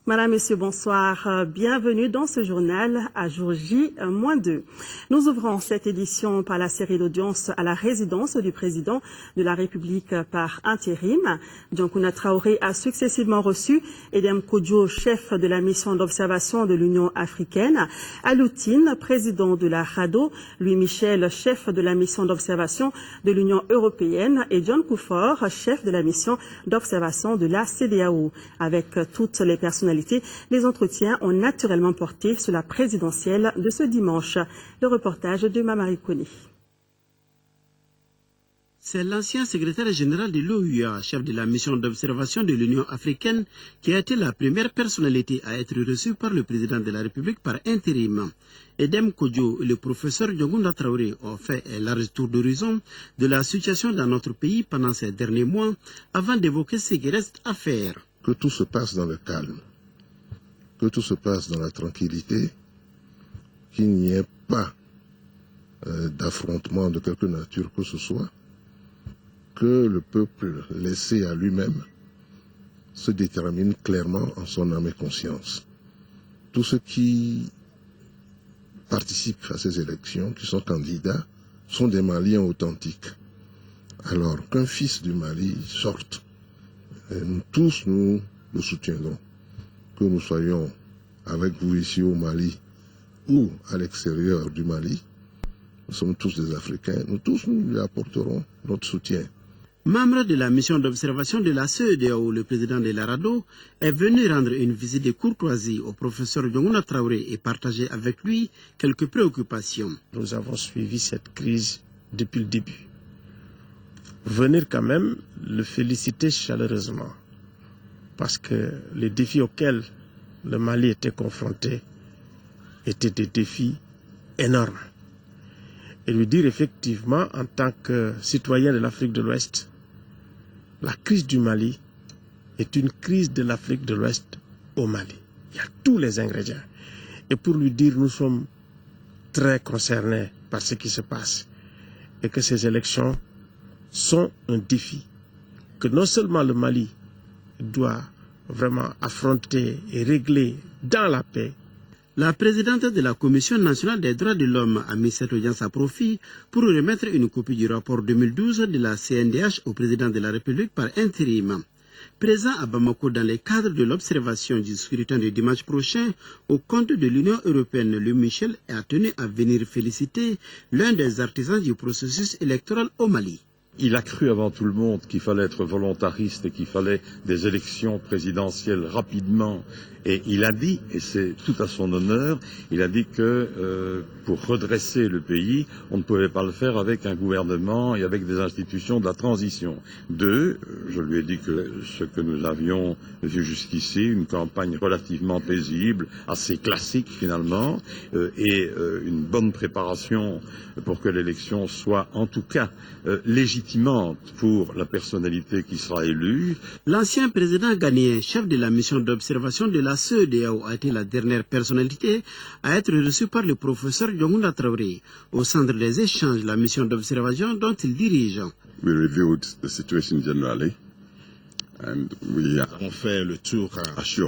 Madame, Monsieur, bonsoir. Bienvenue dans ce journal à jour J-2. Nous ouvrons cette édition par la série d'audience à la résidence du président de la République par intérim. Dioncouna Traoré a successivement reçu Edem Kodjo, chef de la mission d'observation de l'Union africaine, Aloutine, président de la RADO, Louis Michel, chef de la mission d'observation de l'Union européenne et John Kufuor, chef de la mission d'observation de la CEDEAO. Avec toutes les personnalités, les entretiens ont naturellement porté sur la présidentielle de ce dimanche. Le reportage de Mamari Kone. C'est l'ancien secrétaire général de l'OUA, chef de la mission d'observation de l'Union africaine, qui a été la première personnalité à être reçue par le président de la République par intérim. Edem Kodjo et le professeur Dioncouna Traoré ont fait un large tour d'horizon de la situation dans notre pays pendant ces derniers mois, avant d'évoquer ce qui reste à faire. Que tout se passe dans le calme, que tout se passe dans la tranquillité, qu'il n'y ait pas d'affrontement de quelque nature que ce soit, que le peuple laissé à lui-même se détermine clairement en son âme et conscience. Tous ceux qui participent à ces élections, qui sont candidats, sont des Maliens authentiques. Alors qu'un fils du Mali sorte, nous tous nous le soutiendrons. Que nous soyons avec vous ici au Mali ou à l'extérieur du Mali, nous sommes tous des Africains, nous tous nous lui apporterons notre soutien. Membre de la mission d'observation de la CEDEAO, le président de la RADO est venu rendre une visite de courtoisie au professeur Dioncouna Traoré et partager avec lui quelques préoccupations. Nous avons suivi cette crise depuis le début. Venir quand même le féliciter chaleureusement, parce que les défis auxquels le Mali était confronté étaient des défis énormes. Et lui dire effectivement, en tant que citoyen de l'Afrique de l'Ouest, la crise du Mali est une crise de l'Afrique de l'Ouest au Mali. Il y a tous les ingrédients. Et pour lui dire, nous sommes très concernés par ce qui se passe et que ces élections sont un défi que non seulement le Mali doit vraiment affronter et régler dans la paix. La présidente de la Commission nationale des droits de l'homme a mis cette audience à profit pour remettre une copie du rapport 2012 de la CNDH au président de la République par intérim. Présent à Bamako dans le cadre de l'observation du scrutin du dimanche prochain, au compte de l'Union européenne, Louis Michel a tenu à venir féliciter l'un des artisans du processus électoral au Mali. Il a cru avant tout le monde qu'il fallait être volontariste et qu'il fallait des élections présidentielles rapidement. Et il a dit, et c'est tout à son honneur, il a dit que pour redresser le pays, on ne pouvait pas le faire avec un gouvernement et avec des institutions de la transition. Je lui ai dit que ce que nous avions vu jusqu'ici, une campagne relativement paisible, assez classique finalement, et une bonne préparation pour que l'élection soit en tout cas légitimante pour la personnalité qui sera élue. L'ancien président ghanéen, chef de la mission d'observation de la CEDEAO, a été la dernière personnalité à être reçue par le professeur Dioncouna Traoré au centre des échanges, la mission d'observation dont il dirige. We reviewed the situation generally. Nous avons fait le tour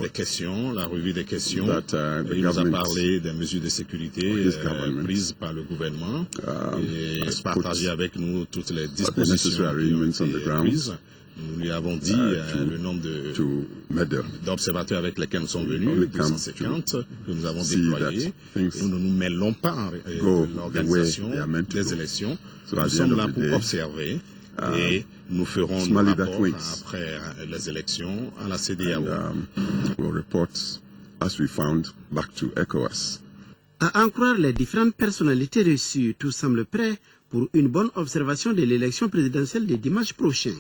des questions, la revue des questions. Il nous a parlé des mesures de sécurité prises par le gouvernement et partagé avec nous toutes les dispositions qui ont été prises. Nous lui avons dit le nombre d'observateurs avec lesquels nous sommes venus, 250, que nous avons déployés. Nous ne nous mêlons pas en l'organisation des élections. Nous sommes là pour observer. Et nous ferons nos rapports après les élections à la CEDEAO. À en croire les différentes personnalités reçues, tout semble prêt pour une bonne observation de l'élection présidentielle de dimanche prochain.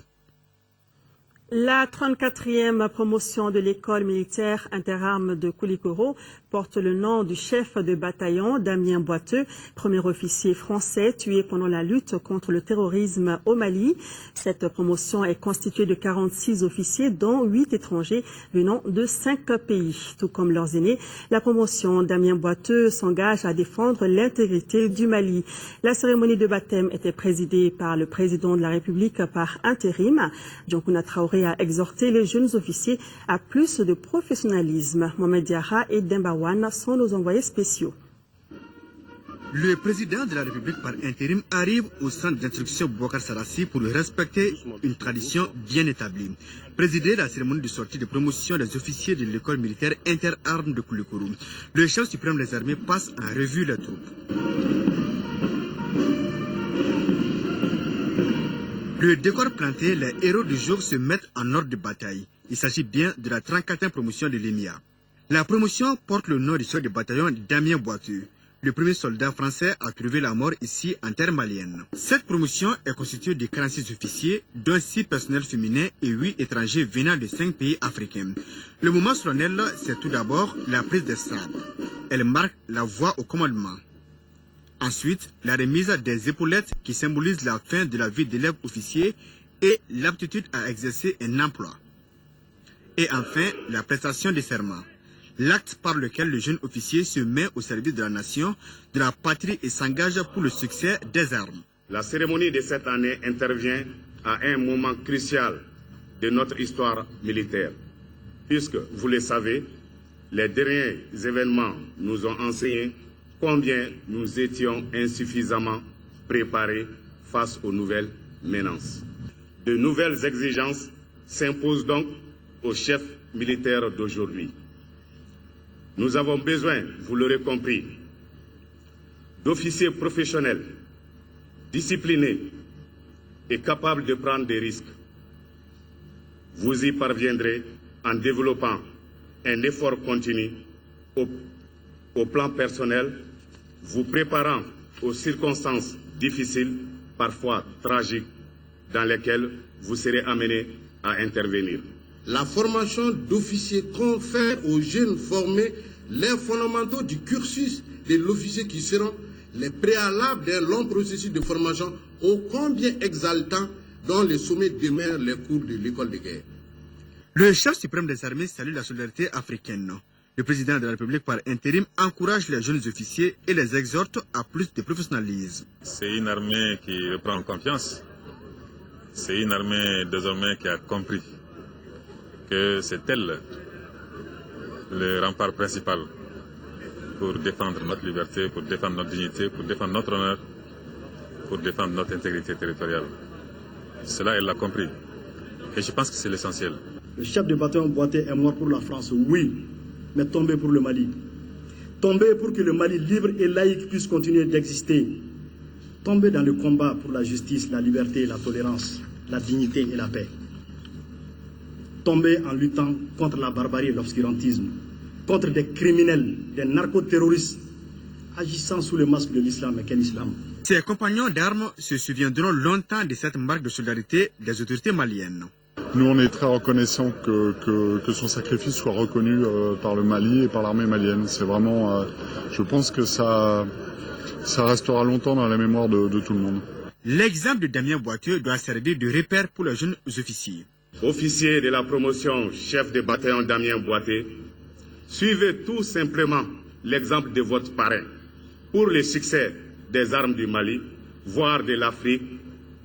La 34e promotion de l'école militaire interarmes de Koulikoro porte le nom du chef de bataillon Damien Boiteux, premier officier français tué pendant la lutte contre le terrorisme au Mali. Cette promotion est constituée de 46 officiers, dont 8 étrangers venant de 5 pays. Tout comme leurs aînés, la promotion Damien Boiteux s'engage à défendre l'intégrité du Mali. La cérémonie de baptême était présidée par le président de la République par intérim. Dioncouna Traoré Traoré a exhorté les jeunes officiers à plus de professionnalisme. Mohamed Diarra et Dembawan sont nos envoyés spéciaux. Le président de la République par intérim arrive au centre d'instruction Boubacar Sarassi pour respecter une tradition bien établie. Présider la cérémonie de sortie de promotion des officiers de l'école militaire interarmes de Koulikoro. Le chef suprême des armées passe en revue les troupes. Le décor planté, les héros du jour se mettent en ordre de bataille. Il s'agit bien de la 34e promotion de l'EMIA. La promotion porte le nom du chef de bataillon Damien Boiteux. Le premier soldat français a trouvé la mort ici en terre malienne. Cette promotion est constituée de 46 officiers, dont 6 personnels féminins et 8 étrangers venant de 5 pays africains. Le moment solennel, c'est tout d'abord la prise des sabres. Elle marque la voie au commandement. Ensuite, la remise des épaulettes qui symbolisent la fin de la vie d'élève officier et l'aptitude à exercer un emploi. Et enfin, la prestation des serments. L'acte par lequel le jeune officier se met au service de la nation, de la patrie et s'engage pour le succès des armes. La cérémonie de cette année intervient à un moment crucial de notre histoire militaire, puisque, vous le savez, les derniers événements nous ont enseigné combien nous étions insuffisamment préparés face aux nouvelles menaces. De nouvelles exigences s'imposent donc aux chefs militaires d'aujourd'hui. Nous avons besoin, vous l'aurez compris, d'officiers professionnels, disciplinés et capables de prendre des risques. Vous y parviendrez en développant un effort continu au plan personnel, vous préparant aux circonstances difficiles, parfois tragiques, dans lesquelles vous serez amenés à intervenir. La formation d'officiers confère aux jeunes formés les fondamentaux du cursus de l'officier qui seront les préalables d'un long processus de formation ô combien exaltant dont le sommet demeure les cours de l'école de guerre. Le chef suprême des armées salue la solidarité africaine. Le président de la République par intérim encourage les jeunes officiers et les exhorte à plus de professionnalisme. C'est une armée qui reprend confiance. C'est une armée désormais qui a compris que c'est elle le rempart principal pour défendre notre liberté, pour défendre notre dignité, pour défendre notre honneur, pour défendre notre intégrité territoriale. Cela, elle l'a compris. Et je pense que c'est l'essentiel. Le chef de bataillon Boiteux est mort pour la France, oui, mais tombé pour le Mali. Tombé pour que le Mali libre et laïque puisse continuer d'exister. Tombé dans le combat pour la justice, la liberté, la tolérance, la dignité et la paix. Tombé en luttant contre la barbarie et l'obscurantisme, contre des criminels, des narcoterroristes, agissant sous le masque de l'islam. Et quel islam? Ses compagnons d'armes se souviendront longtemps de cette marque de solidarité des autorités maliennes. Nous, on est très reconnaissants que son sacrifice soit reconnu par le Mali et par l'armée malienne. C'est vraiment, je pense que ça restera longtemps dans la mémoire de tout le monde. L'exemple de Damien Boiteux doit servir de repère pour les jeunes officiers. Officiers de la promotion, chef de bataillon Damien Boiteux, suivez tout simplement l'exemple de votre parrain pour le succès des armes du Mali, voire de l'Afrique,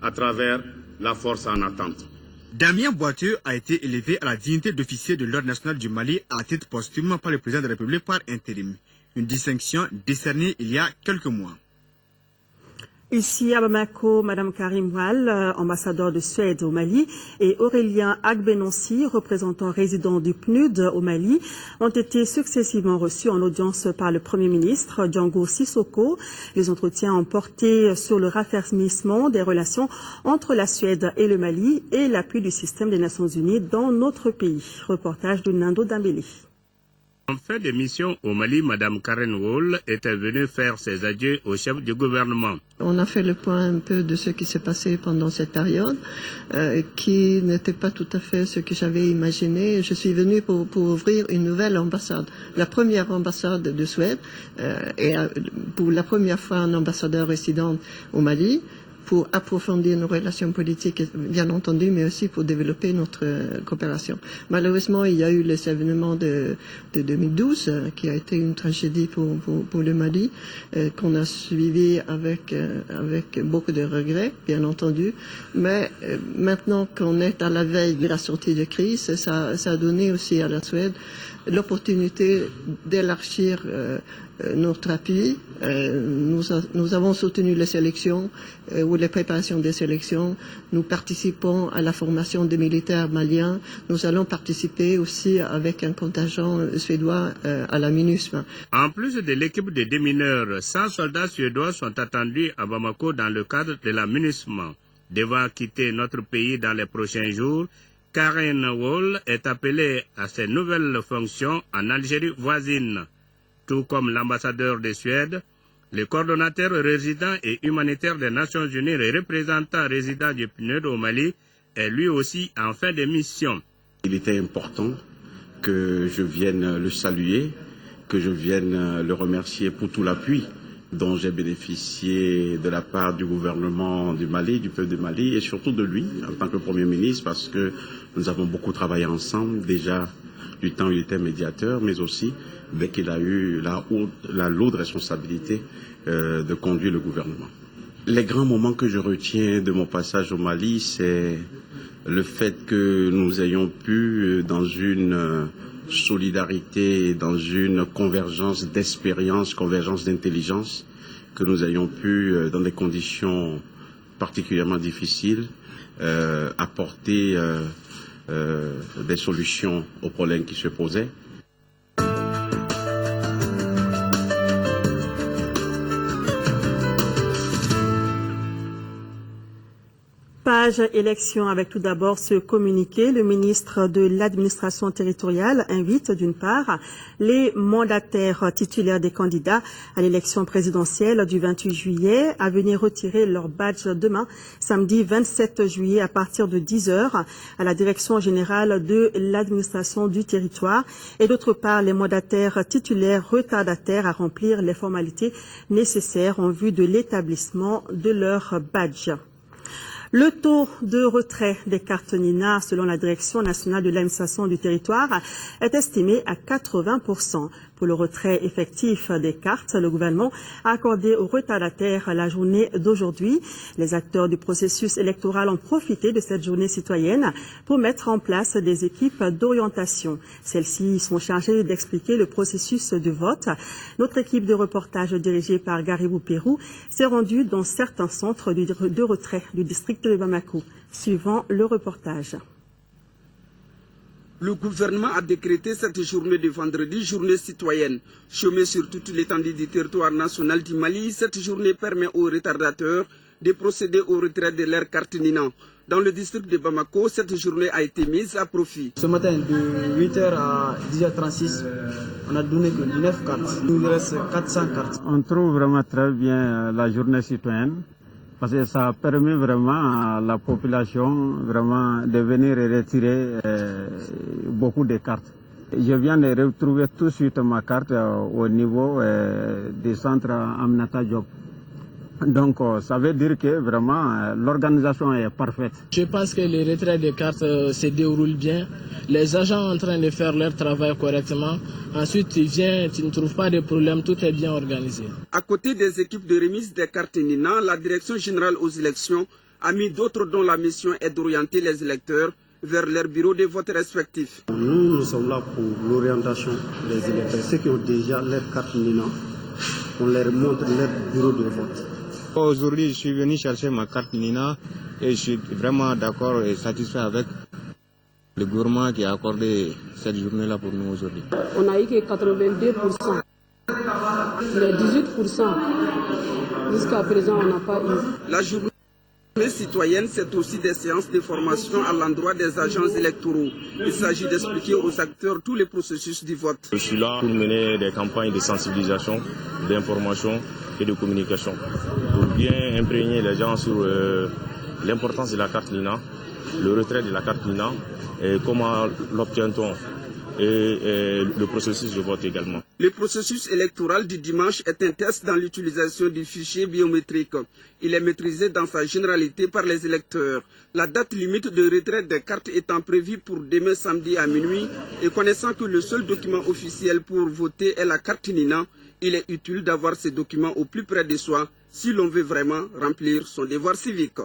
à travers la force en attente. Damien Boiteux a été élevé à la dignité d'officier de l'Ordre national du Mali à titre posthume par le président de la République par intérim. Une distinction décernée il y a quelques mois. Ici à Bamako, Madame Karim Wall, ambassadeur de Suède au Mali, et Aurélien Agbenonsi, représentant résident du PNUD au Mali, ont été successivement reçus en audience par le Premier ministre Django Sissoko. Les entretiens ont porté sur le raffermissement des relations entre la Suède et le Mali et l'appui du système des Nations Unies dans notre pays. Reportage de Nando Dambélé. En fin de mission au Mali, Mme Karen Wall était venue faire ses adieux au chef du gouvernement. On a fait le point un peu de ce qui s'est passé pendant cette période, qui n'était pas tout à fait ce que j'avais imaginé. Je suis venue pour ouvrir une nouvelle ambassade, la première ambassade de Suède, et pour la première fois un ambassadeur résident au Mali. pour approfondir nos relations politiques, bien entendu, mais aussi pour développer notre coopération. Malheureusement, il y a eu les événements de 2012, qui a été une tragédie pour le Mali, qu'on a suivi avec beaucoup de regrets, bien entendu. Mais maintenant qu'on est à la veille de la sortie de crise, ça a donné aussi à la Suède l'opportunité d'élargir notre appui. Nous avons soutenu les sélections ou les préparations des sélections. Nous participons à la formation des militaires maliens. Nous allons participer aussi avec un contingent suédois à la MINUSMA. En plus de l'équipe de démineurs, 100 soldats suédois sont attendus à Bamako dans le cadre de la MINUSMA. Devant quitter notre pays dans les prochains jours, Karen Wall est appelée à ses nouvelles fonctions en Algérie voisine. Tout comme l'ambassadeur de Suède, le coordonnateur résident et humanitaire des Nations Unies et représentant résident du PNUD au Mali est lui aussi en fin de mission. Il était important que je vienne le saluer, que je vienne le remercier pour tout l'appui dont j'ai bénéficié de la part du gouvernement du Mali, du peuple du Mali et surtout de lui en tant que Premier ministre parce que nous avons beaucoup travaillé ensemble déjà du temps où il était médiateur mais aussi dès qu'il a eu la lourde responsabilité de conduire le gouvernement. Les grands moments que je retiens de mon passage au Mali, c'est le fait que nous ayons pu, dans une solidarité, dans une convergence d'expérience, convergence d'intelligence, que nous ayons pu, dans des conditions particulièrement difficiles, apporter des solutions aux problèmes qui se posaient. Page élection avec tout d'abord ce communiqué. Le ministre de l'administration territoriale invite d'une part les mandataires titulaires des candidats à l'élection présidentielle du 28 juillet à venir retirer leur badge demain, samedi 27 juillet à partir de 10h à la direction générale de l'administration du territoire et d'autre part les mandataires titulaires retardataires à remplir les formalités nécessaires en vue de l'établissement de leur badge. Le taux de retrait des cartes NINA, selon la Direction nationale de l'administration du territoire, est estimé à 80%. Pour le retrait effectif des cartes, le gouvernement a accordé aux retardataires la journée d'aujourd'hui. Les acteurs du processus électoral ont profité de cette journée citoyenne pour mettre en place des équipes d'orientation. Celles-ci sont chargées d'expliquer le processus de vote. Notre équipe de reportage dirigée par Garibou Pérou s'est rendue dans certains centres de retrait du district de Bamako. Suivant le reportage. Le gouvernement a décrété cette journée de vendredi, journée citoyenne. Chômée sur toute l'étendue du territoire national du Mali, cette journée permet aux retardateurs de procéder au retrait de leur carte NINA. Dans le district de Bamako, cette journée a été mise à profit. Ce matin, de 8h à 10h36, on a donné que 9 cartes. Il nous reste 400 cartes. On trouve vraiment très bien la journée citoyenne. Parce que ça permet vraiment à la population vraiment de venir retirer beaucoup de cartes. Je viens de retrouver tout de suite ma carte au niveau du centre Aminata Diop. Donc ça veut dire que vraiment l'organisation est parfaite. Je pense que le retrait des cartes se déroule bien. Les agents sont en train de faire leur travail correctement. Ensuite, tu viens, tu ne trouves pas de problème, tout est bien organisé. À côté des équipes de remise des cartes NINA, la Direction générale aux élections a mis d'autres dont la mission est d'orienter les électeurs vers leur bureau de vote respectifs. Nous sommes là pour l'orientation des électeurs. Ceux qui ont déjà leur carte NINA, on leur montre leur bureau de vote. Aujourd'hui, je suis venu chercher ma carte NINA et je suis vraiment d'accord et satisfait avec le gouvernement qui a accordé cette journée-là pour nous aujourd'hui. On n'a eu que 82%. Les 18%, jusqu'à présent, on n'a pas eu. La journée citoyenne, c'est aussi des séances de formation à l'endroit des agents électoraux. Il s'agit d'expliquer aux acteurs tous les processus du vote. Je suis là pour mener des campagnes de sensibilisation, d'information et de communication pour bien imprégner les gens sur l'importance de la carte NINA, le retrait de la carte NINA et comment l'obtient-on. et le processus de vote également. Le processus électoral du dimanche est un test dans l'utilisation du fichier biométrique. Il est maîtrisé dans sa généralité par les électeurs. La date limite de retrait des cartes étant prévue pour demain samedi à minuit et connaissant que le seul document officiel pour voter est la carte Nina, il est utile d'avoir ces documents au plus près de soi si l'on veut vraiment remplir son devoir civique.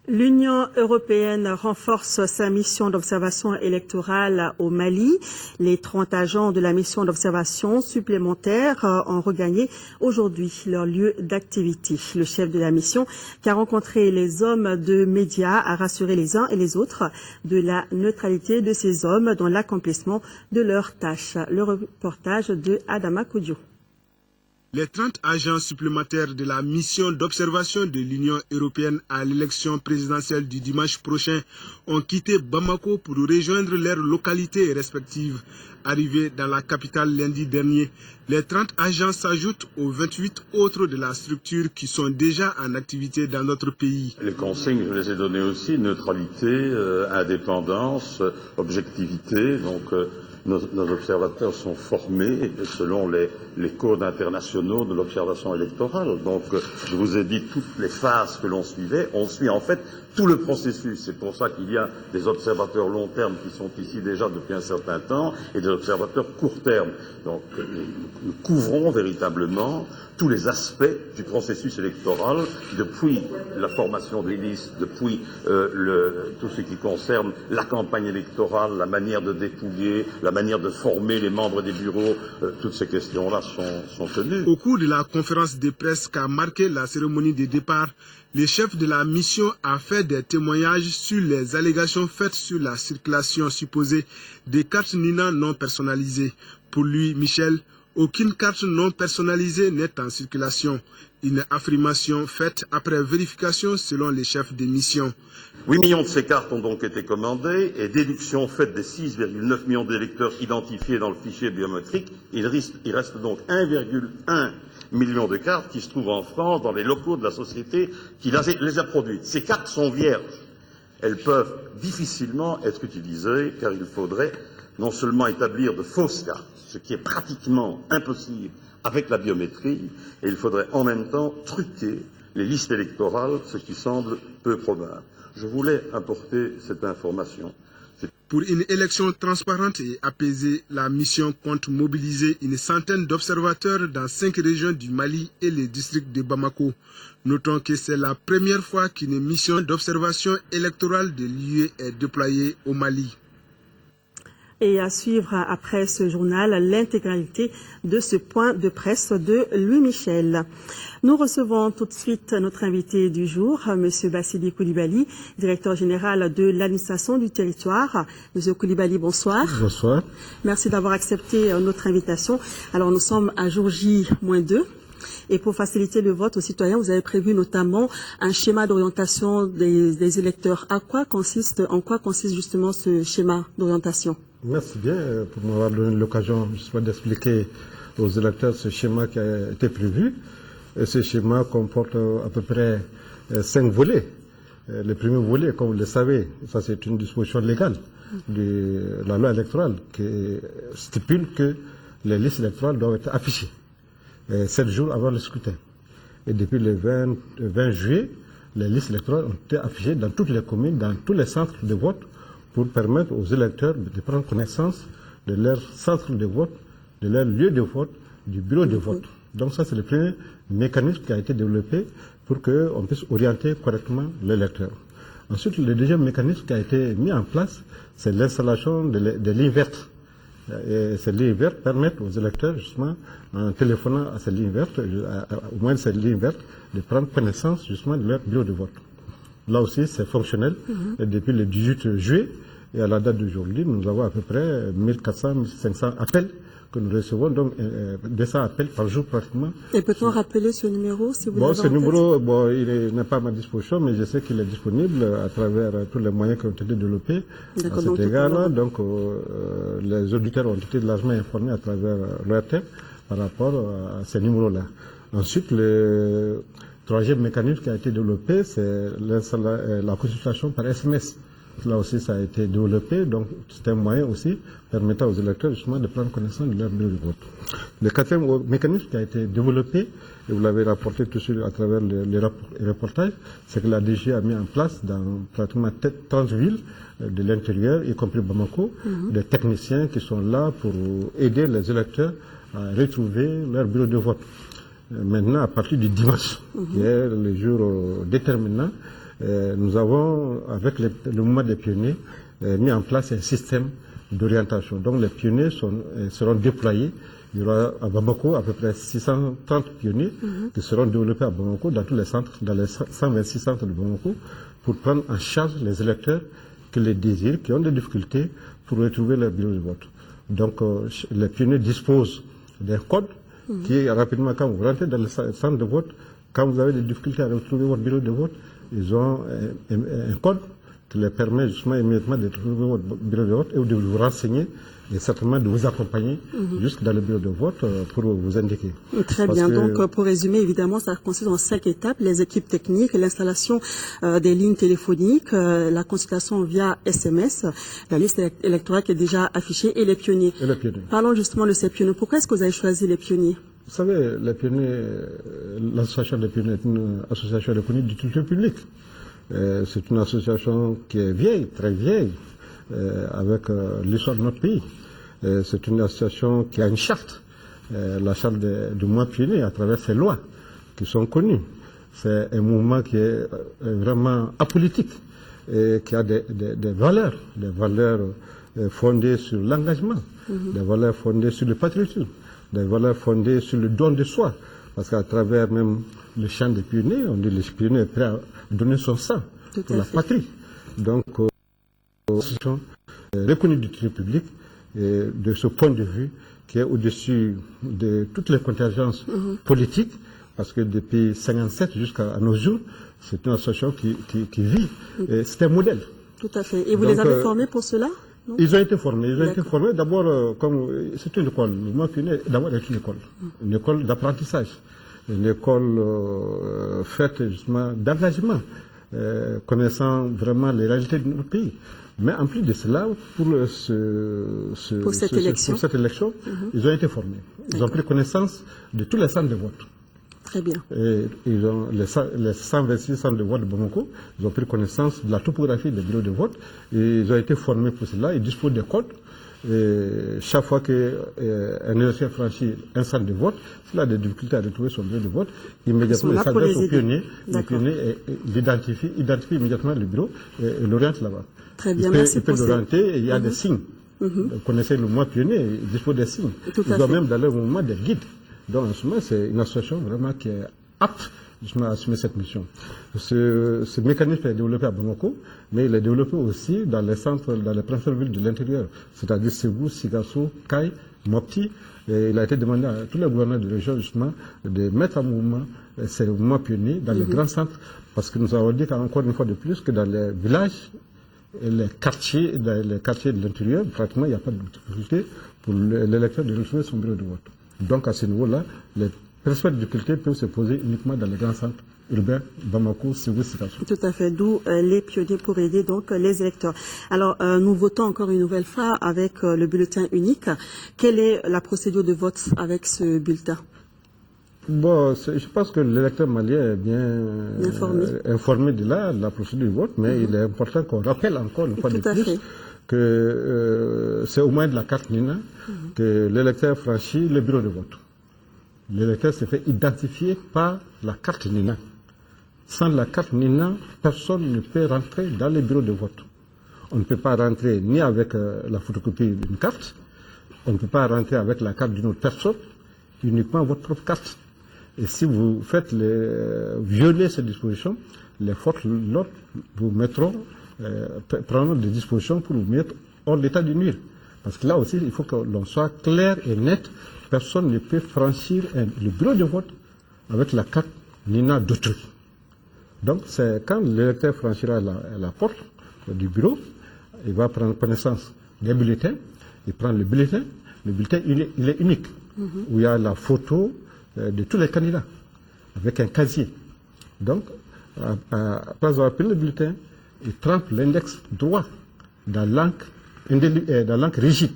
L'Union européenne renforce sa mission d'observation électorale au Mali. Les 30 agents de la mission d'observation supplémentaires ont regagné aujourd'hui leur lieu d'activité. Le chef de la mission, qui a rencontré les hommes de médias, a rassuré les uns et les autres de la neutralité de ces hommes dans l'accomplissement de leurs tâches. Le reportage de Adama Koudio. Les 30 agents supplémentaires de la mission d'observation de l'Union européenne à l'élection présidentielle du dimanche prochain ont quitté Bamako pour rejoindre leurs localités respectives. Arrivés dans la capitale lundi dernier, les 30 agents s'ajoutent aux 28 autres de la structure qui sont déjà en activité dans notre pays. Les consignes, je les ai données aussi, neutralité, indépendance, objectivité, donc nos observateurs sont formés selon les codes internationaux de l'observation électorale. Donc, je vous ai dit toutes les phases que l'on suivait. On suit en fait tout le processus. C'est pour ça qu'il y a des observateurs long terme qui sont ici déjà depuis un certain temps et des observateurs court terme. Donc, nous couvrons véritablement tous les aspects du processus électoral, depuis la formation des listes, depuis tout ce qui concerne la campagne électorale, la manière de dépouiller, la manière de former les membres des bureaux, toutes ces questions-là sont tenues. Au cours de la conférence de presse qu'a marqué la cérémonie de départ, le chef de la mission a fait des témoignages sur les allégations faites sur la circulation supposée des cartes Nina non personnalisées. Pour lui, Michel, aucune carte non personnalisée n'est en circulation. Une affirmation faite après vérification selon les chefs de mission. 8 millions de ces cartes ont donc été commandées et déduction faite des 6,9 millions d'électeurs identifiés dans le fichier biométrique. Il reste donc 1,1 million de cartes qui se trouvent en France dans les locaux de la société qui les a produites. Ces cartes sont vierges. Elles peuvent difficilement être utilisées car il faudrait non seulement établir de fausses cartes, ce qui est pratiquement impossible avec la biométrie, et il faudrait en même temps truquer les listes électorales, ce qui semble peu probable. Je voulais apporter cette information. Pour une élection transparente et apaisée, la mission compte mobiliser une centaine d'observateurs dans 5 régions du Mali et les districts de Bamako. Notons que c'est la première fois qu'une mission d'observation électorale de l'UE est déployée au Mali. Et à suivre après ce journal l'intégralité de ce point de presse de Louis Michel. Nous recevons tout de suite notre invité du jour, Monsieur Bassili Koulibaly, directeur général de l'administration du territoire. Monsieur Koulibaly, bonsoir. Bonsoir. Merci d'avoir accepté notre invitation. Alors nous sommes à jour J-2. Et pour faciliter le vote aux citoyens, vous avez prévu notamment un schéma d'orientation des électeurs. En quoi consiste justement ce schéma d'orientation? Merci bien pour m'avoir donné l'occasion justement d'expliquer aux électeurs ce schéma qui a été prévu. Et ce schéma comporte à peu près 5 volets. Le premier volet, comme vous le savez, ça c'est une disposition légale de la loi électorale qui stipule que les listes électorales doivent être affichées 7 jours avant le scrutin. Et depuis le 20 juillet, les listes électorales ont été affichées dans toutes les communes, dans tous les centres de vote, pour permettre aux électeurs de prendre connaissance de leur centre de vote, de leur lieu de vote, du bureau de vote. Donc ça, c'est le premier mécanisme qui a été développé pour qu'on puisse orienter correctement l'électeur. Ensuite, le deuxième mécanisme qui a été mis en place, c'est l'installation des lignes vertes. Et ces lignes vertes permettent aux électeurs, justement, en téléphonant à ces lignes vertes, au moins ces lignes vertes, de prendre connaissance, justement, de leur bureau de vote. Là aussi, c'est fonctionnel. Et depuis le 18 juillet, et à la date d'aujourd'hui, nous avons à peu près 1400-1500 appels que nous recevons, donc 200 appels par jour pratiquement. Et peut-on rappeler ce numéro si vous l'avez en tête? Ce numéro, il n'est pas à ma disposition, mais je sais qu'il est disponible à travers tous les moyens qui ont été développés à cet égard-là. Donc, les auditeurs ont été largement informés à travers l'ORTF par rapport à ces numéros-là. Ensuite, le troisième mécanisme qui a été développé, c'est la consultation par SMS. Là aussi, ça a été développé. Donc, c'est un moyen aussi permettant aux électeurs justement de prendre connaissance de leur bureau de vote. Le quatrième mécanisme qui a été développé, et vous l'avez rapporté tout de suite à travers les reportages, c'est que la DG a mis en place dans pratiquement 30 villes de l'intérieur, y compris Bamako, des techniciens qui sont là pour aider les électeurs à retrouver leur bureau de vote. Maintenant, à partir du dimanche, qui est le jour déterminant, nous avons, avec le mouvement des pionniers, mis en place un système d'orientation. Donc les pionniers seront déployés. Il y aura à Bamako à peu près 630 pionniers qui seront développés à Bamako, dans tous les centres, dans les 126 centres de Bamako, pour prendre en charge les électeurs qui les désirent, qui ont des difficultés pour retrouver leur bureau de vote. Donc les pionniers disposent d'un code qui, rapidement, quand vous rentrez dans le centre de vote, quand vous avez des difficultés à retrouver votre bureau de vote, ils ont un code qui leur permet justement immédiatement de trouver votre bureau de vote et de vous renseigner et certainement de vous accompagner jusque dans le bureau de vote pour vous indiquer. Très bien. Donc, pour résumer, évidemment, ça consiste en 5 étapes: les équipes techniques, l'installation des lignes téléphoniques, la consultation via SMS, la liste électorale qui est déjà affichée et les pionniers. Parlons justement de ces pionniers. Pourquoi est-ce que vous avez choisi les pionniers? Vous savez, les pionniers, l'association des pionniers est une association reconnue d'utilité publique. C'est une association qui est vieille, très vieille, avec l'histoire de notre pays. C'est une association qui a une charte, la charte du mouvement pionnier, à travers ses lois qui sont connues. C'est un mouvement qui est vraiment apolitique et qui a des valeurs fondées sur l'engagement, des valeurs fondées sur le patriotisme, des valeurs fondées sur le don de soi. Parce qu'à travers même le chant des pionniers, on dit que les pionniers sont prêts à donner son sang pour la patrie. Donc, c'est reconnu d'utilité publique et de ce point de vue qui est au-dessus de toutes les contingences politiques, parce que depuis 1957 jusqu'à nos jours, c'est une association qui vit. C'est un modèle. Tout à fait. Et vous les avez formés pour cela? Non? Ils ont été formés. D'abord, comme c'est une école. Le mouvement pionnier, d'abord, est une école d'apprentissage, une école faite justement d'engagement, connaissant vraiment les réalités de notre pays. Mais en plus de cela, pour cette élection, ils ont été formés. Ils ont pris connaissance de tous les centres de vote. Très bien. Et ils ont les 126 centres de vote de Bamako, ils ont pris connaissance de la topographie des bureaux de vote. Et ils ont été formés pour cela. Ils disposent de codes. Et chaque fois qu'un électeur franchit un centre de vote, s'il a des difficultés à retrouver son bureau de vote, immédiatement il s'adresse au pionnier. Le pionnier identifie immédiatement le bureau et l'oriente là-bas. Très bien, il peut l'orienter et il y a des signes. Vous connaissez le mouvement pionnier, il dispose des signes. Ils ont même dans leur mouvement des guides. Donc en ce moment, c'est une association vraiment qui est apte justement à assumer cette mission. Ce mécanisme est développé à Bamako, mais il est développé aussi dans les centres, dans les principales villes de l'intérieur, c'est-à-dire Ségou, Sigasso, Kaï, Mopti. Et il a été demandé à tous les gouverneurs de région justement de mettre en mouvement ces mouvements pionniers dans les grands centres, parce que nous avons dit qu'encore une fois de plus que dans les villages et les quartiers de l'intérieur, pratiquement il n'y a pas de difficulté pour l'électeur de retrouver son bureau de vote. Donc à ce niveau-là, les principales difficultés peuvent se poser uniquement dans les grands centres urbains, Bamako, Ségou, Sigasso. Tout à fait, d'où les pionniers pour aider donc les électeurs. Alors nous votons encore une nouvelle fois avec le bulletin unique. Quelle est la procédure de vote avec ce bulletin? Bon, je pense que l'électeur malien est bien informé de la procédure de vote, mais il est important qu'on rappelle encore une fois de plus que c'est au moins de la carte Nina que l'électeur franchit le bureau de vote. L'électeur se fait identifier par la carte Nina. Sans la carte Nina, personne ne peut rentrer dans les bureaux de vote. On ne peut pas rentrer ni avec la photocopie d'une carte, on ne peut pas rentrer avec la carte d'une autre personne, uniquement votre propre carte. Et si vous faites violer ces dispositions, les forces de l'ordre vous mettront, prendront des dispositions pour vous mettre hors d'état de nuire. Parce que là aussi, il faut que l'on soit clair et net. Personne ne peut franchir le bureau de vote avec la carte Nina d'autrui. Donc, c'est quand l'électeur franchira la porte du bureau, il va prendre connaissance des bulletins, il prend le bulletin il est unique, où il y a la photo de tous les candidats, avec un casier. Donc, après avoir pris le bulletin, il trempe l'index droit dans l'encre rigide.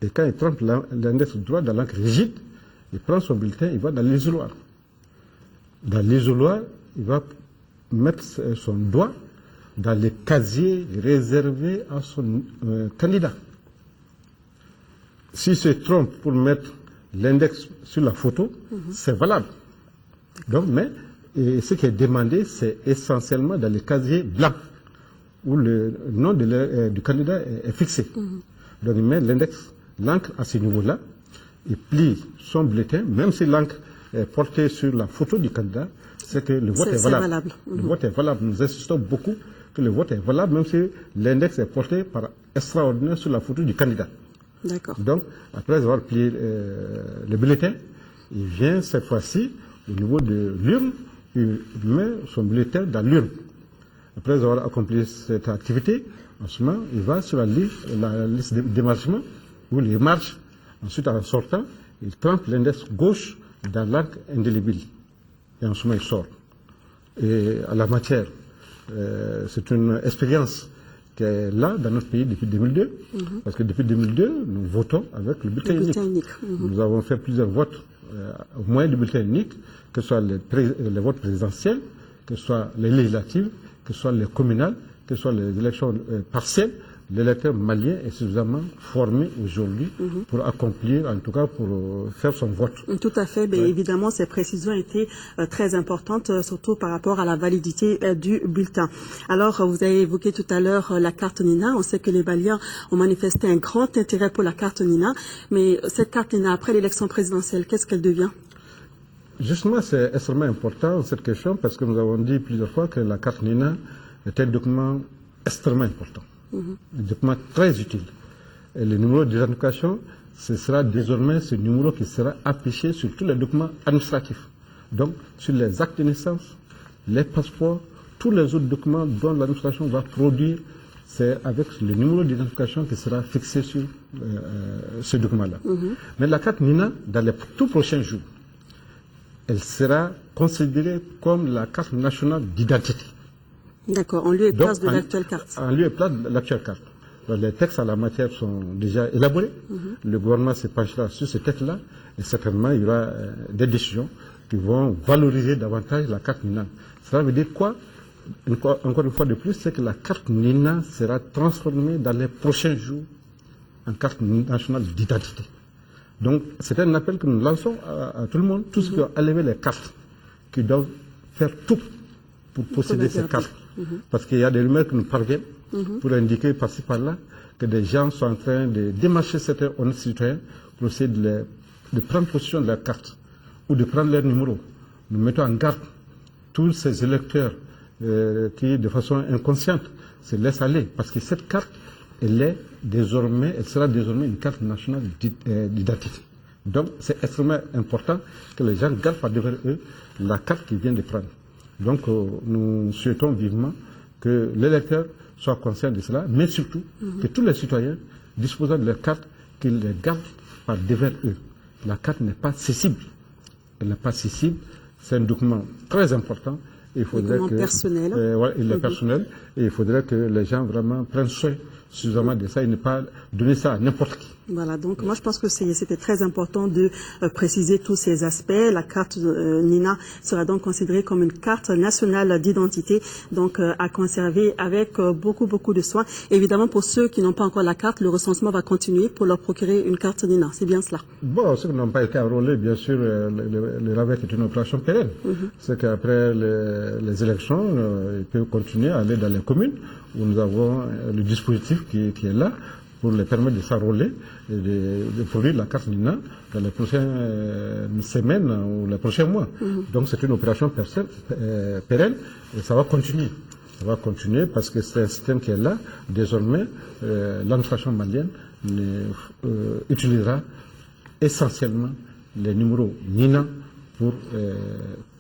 Et quand il trempe l'index droit dans l'encre rigide, il prend son bulletin, il va dans l'isoloir. Dans l'isoloir, il va mettre son doigt dans les casiers réservés à son candidat. S'il se trompe pour mettre l'index sur la photo, c'est valable. Donc, mais ce qui est demandé, c'est essentiellement dans les casiers blancs, où le nom du candidat est fixé. Donc, il met l'encre à ce niveau-là, il plie son bulletin, même si l'encre est portée sur la photo du candidat, c'est que le vote est valable. Le vote est valable. Nous insistons beaucoup que le vote est valable, même si l'index est porté par extraordinaire sur la photo du candidat. D'accord. Donc, après avoir plié le bulletin, il vient cette fois-ci au niveau de l'urne, il met son bulletin dans l'urne. Après avoir accompli cette activité, en ce moment, il va sur la liste d'émargement, où il marche. Ensuite, en sortant, il trempe l'index gauche dans l'encre indélébile. Et en ce moment, il sort. Et à la matière, c'est une expérience qui est là dans notre pays depuis 2002, parce que depuis 2002, nous votons avec le bulletin unique. Nous avons fait plusieurs votes au moyen du bulletin unique, que ce soit les votes présidentiels, que ce soit les législatives, que ce soit les communales, que ce soit les élections partielles. L'électeur malien est suffisamment formé aujourd'hui pour accomplir, en tout cas pour faire son vote. Tout à fait. Mais évidemment, ces précisions étaient très importantes, surtout par rapport à la validité du bulletin. Alors, vous avez évoqué tout à l'heure la carte Nina. On sait que les Maliens ont manifesté un grand intérêt pour la carte Nina. Mais cette carte Nina, après l'élection présidentielle, qu'est-ce qu'elle devient? Justement, c'est extrêmement important cette question, parce que nous avons dit plusieurs fois que la carte Nina est un document extrêmement important. Un document très utile. Et le numéro d'identification, ce sera désormais ce numéro qui sera affiché sur tous les documents administratifs. Donc, sur les actes de naissance, les passeports, tous les autres documents dont l'administration va produire, c'est avec le numéro d'identification qui sera fixé sur ce document-là. Mais la carte Nina, dans les tout prochains jours, elle sera considérée comme la carte nationale d'identité. D'accord, en lieu et place de l'actuelle carte. En lieu et place de l'actuelle carte. Donc, les textes en la matière sont déjà élaborés. Le gouvernement se penchera sur ces textes-là et certainement il y aura des décisions qui vont valoriser davantage la carte Nina. Cela veut dire quoi? Encore une fois de plus, c'est que la carte Nina sera transformée dans les prochains jours en carte nationale d'identité. Donc c'est un appel que nous lançons à tout le monde, tous ceux qui ont enlevé les cartes, qui doivent faire tout pour posséder ces cartes. Parce qu'il y a des rumeurs qui nous parviennent pour indiquer par-ci par-là que des gens sont en train de démarcher certains honnêtes citoyens pour essayer de prendre possession de leur carte ou de prendre leur numéro. Nous mettons en garde tous ces électeurs qui, de façon inconsciente, se laissent aller. Parce que cette carte, elle sera désormais une carte nationale d'identité. Donc, c'est extrêmement important que les gens gardent par devant eux la carte qu'ils viennent de prendre. Donc, nous souhaitons vivement que l'électeur soit conscient de cela, mais surtout que tous les citoyens disposant de leur carte, qu'ils les gardent par devant eux. La carte n'est pas cessible. Elle n'est pas cessible. C'est un document très important. Il faudrait que, personnel. Il est personnel. Et il faudrait que les gens vraiment prennent soin suffisamment de ça et ne pas donner ça à n'importe qui. Voilà, donc moi je pense que c'était très important de préciser tous ces aspects. La carte Nina sera donc considérée comme une carte nationale d'identité, donc à conserver avec beaucoup de soin. Évidemment, pour ceux qui n'ont pas encore la carte, le recensement va continuer pour leur procurer une carte Nina. C'est bien cela? Bon, ceux qui n'ont pas été enrôlés, bien sûr, le RAVEC est une opération pérenne. C'est qu'après les élections, ils peuvent continuer à aller dans les communes où nous avons le dispositif qui est là pour les permettre de s'enrôler et de produire la carte Nina dans les prochaines semaines ou les prochains mois. Donc c'est une opération pérenne et ça va continuer. Ça va continuer parce que c'est un système qui est là. Désormais, l'administration malienne utilisera essentiellement les numéros Nina pour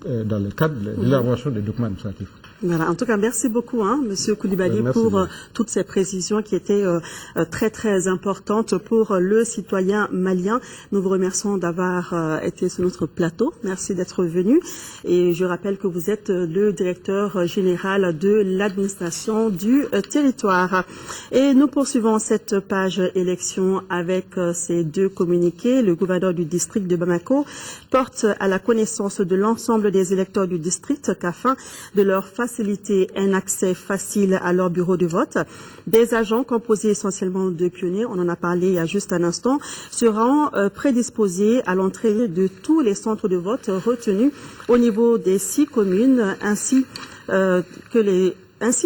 dans le cadre de l'élaboration des documents administratifs. Voilà. En tout cas, merci beaucoup, Monsieur Koulibaly, pour toutes ces précisions qui étaient très, très importantes pour le citoyen malien. Nous vous remercions d'avoir été sur notre plateau. Merci d'être venu. Et je rappelle que vous êtes le directeur général de l'administration du territoire. Et nous poursuivons cette page élection avec ces deux communiqués. Le gouverneur du district de Bamako porte à la connaissance de l'ensemble des électeurs du district qu'afin de leur faciliter un accès facile à leur bureau de vote, des agents composés essentiellement de pionniers, on en a parlé il y a juste un instant, seront prédisposés à l'entrée de tous les centres de vote retenus au niveau des 6 communes, ainsi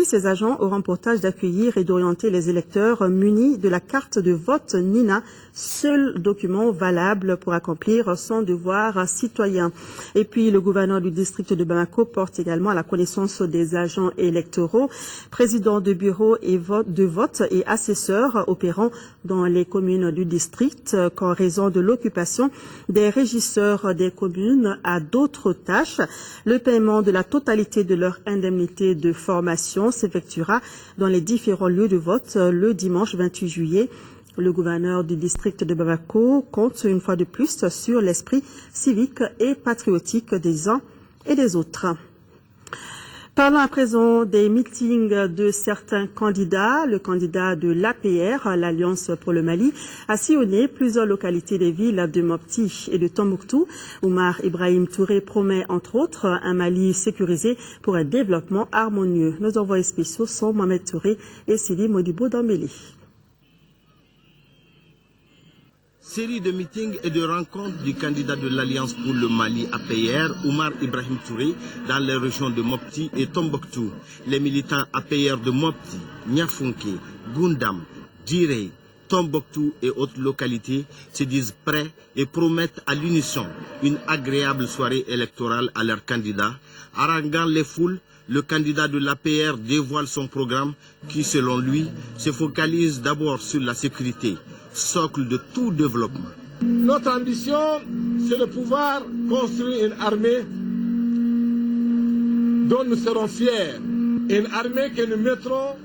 ces agents auront pour tâche d'accueillir et d'orienter les électeurs munis de la carte de vote NINA, seul document valable pour accomplir son devoir citoyen. Et puis, le gouverneur du district de Bamako porte également à la connaissance des agents électoraux, présidents de bureaux de vote et assesseurs opérant dans les communes du district qu'en raison de l'occupation des régisseurs des communes à d'autres tâches, le paiement de la totalité de leur indemnité de formation s'effectuera dans les différents lieux de vote le dimanche 28 juillet. Le gouverneur du district de Bamako compte une fois de plus sur l'esprit civique et patriotique des uns et des autres. Parlons à présent des meetings de certains candidats. Le candidat de l'APR, l'Alliance pour le Mali, a sillonné plusieurs localités des villes de Mopti et de Tombouctou. Oumar Ibrahim Touré promet entre autres un Mali sécurisé pour un développement harmonieux. Nos envoyés spéciaux sont Mohamed Touré et Sidi Modibo Dambélé. Série de meetings et de rencontres du candidat de l'Alliance pour le Mali APR, Oumar Ibrahim Touré, dans les régions de Mopti et Tombouctou. Les militants APR de Mopti, Niafunké, Gundam, Djiré, Tombouctou et autres localités se disent prêts et promettent à l'unisson une agréable soirée électorale à leur candidat. Haranguant les foules, le candidat de l'APR dévoile son programme qui, selon lui, se focalise d'abord sur la sécurité, socle de tout développement. Notre ambition, c'est de pouvoir construire une armée dont nous serons fiers. Une armée que nous mettrons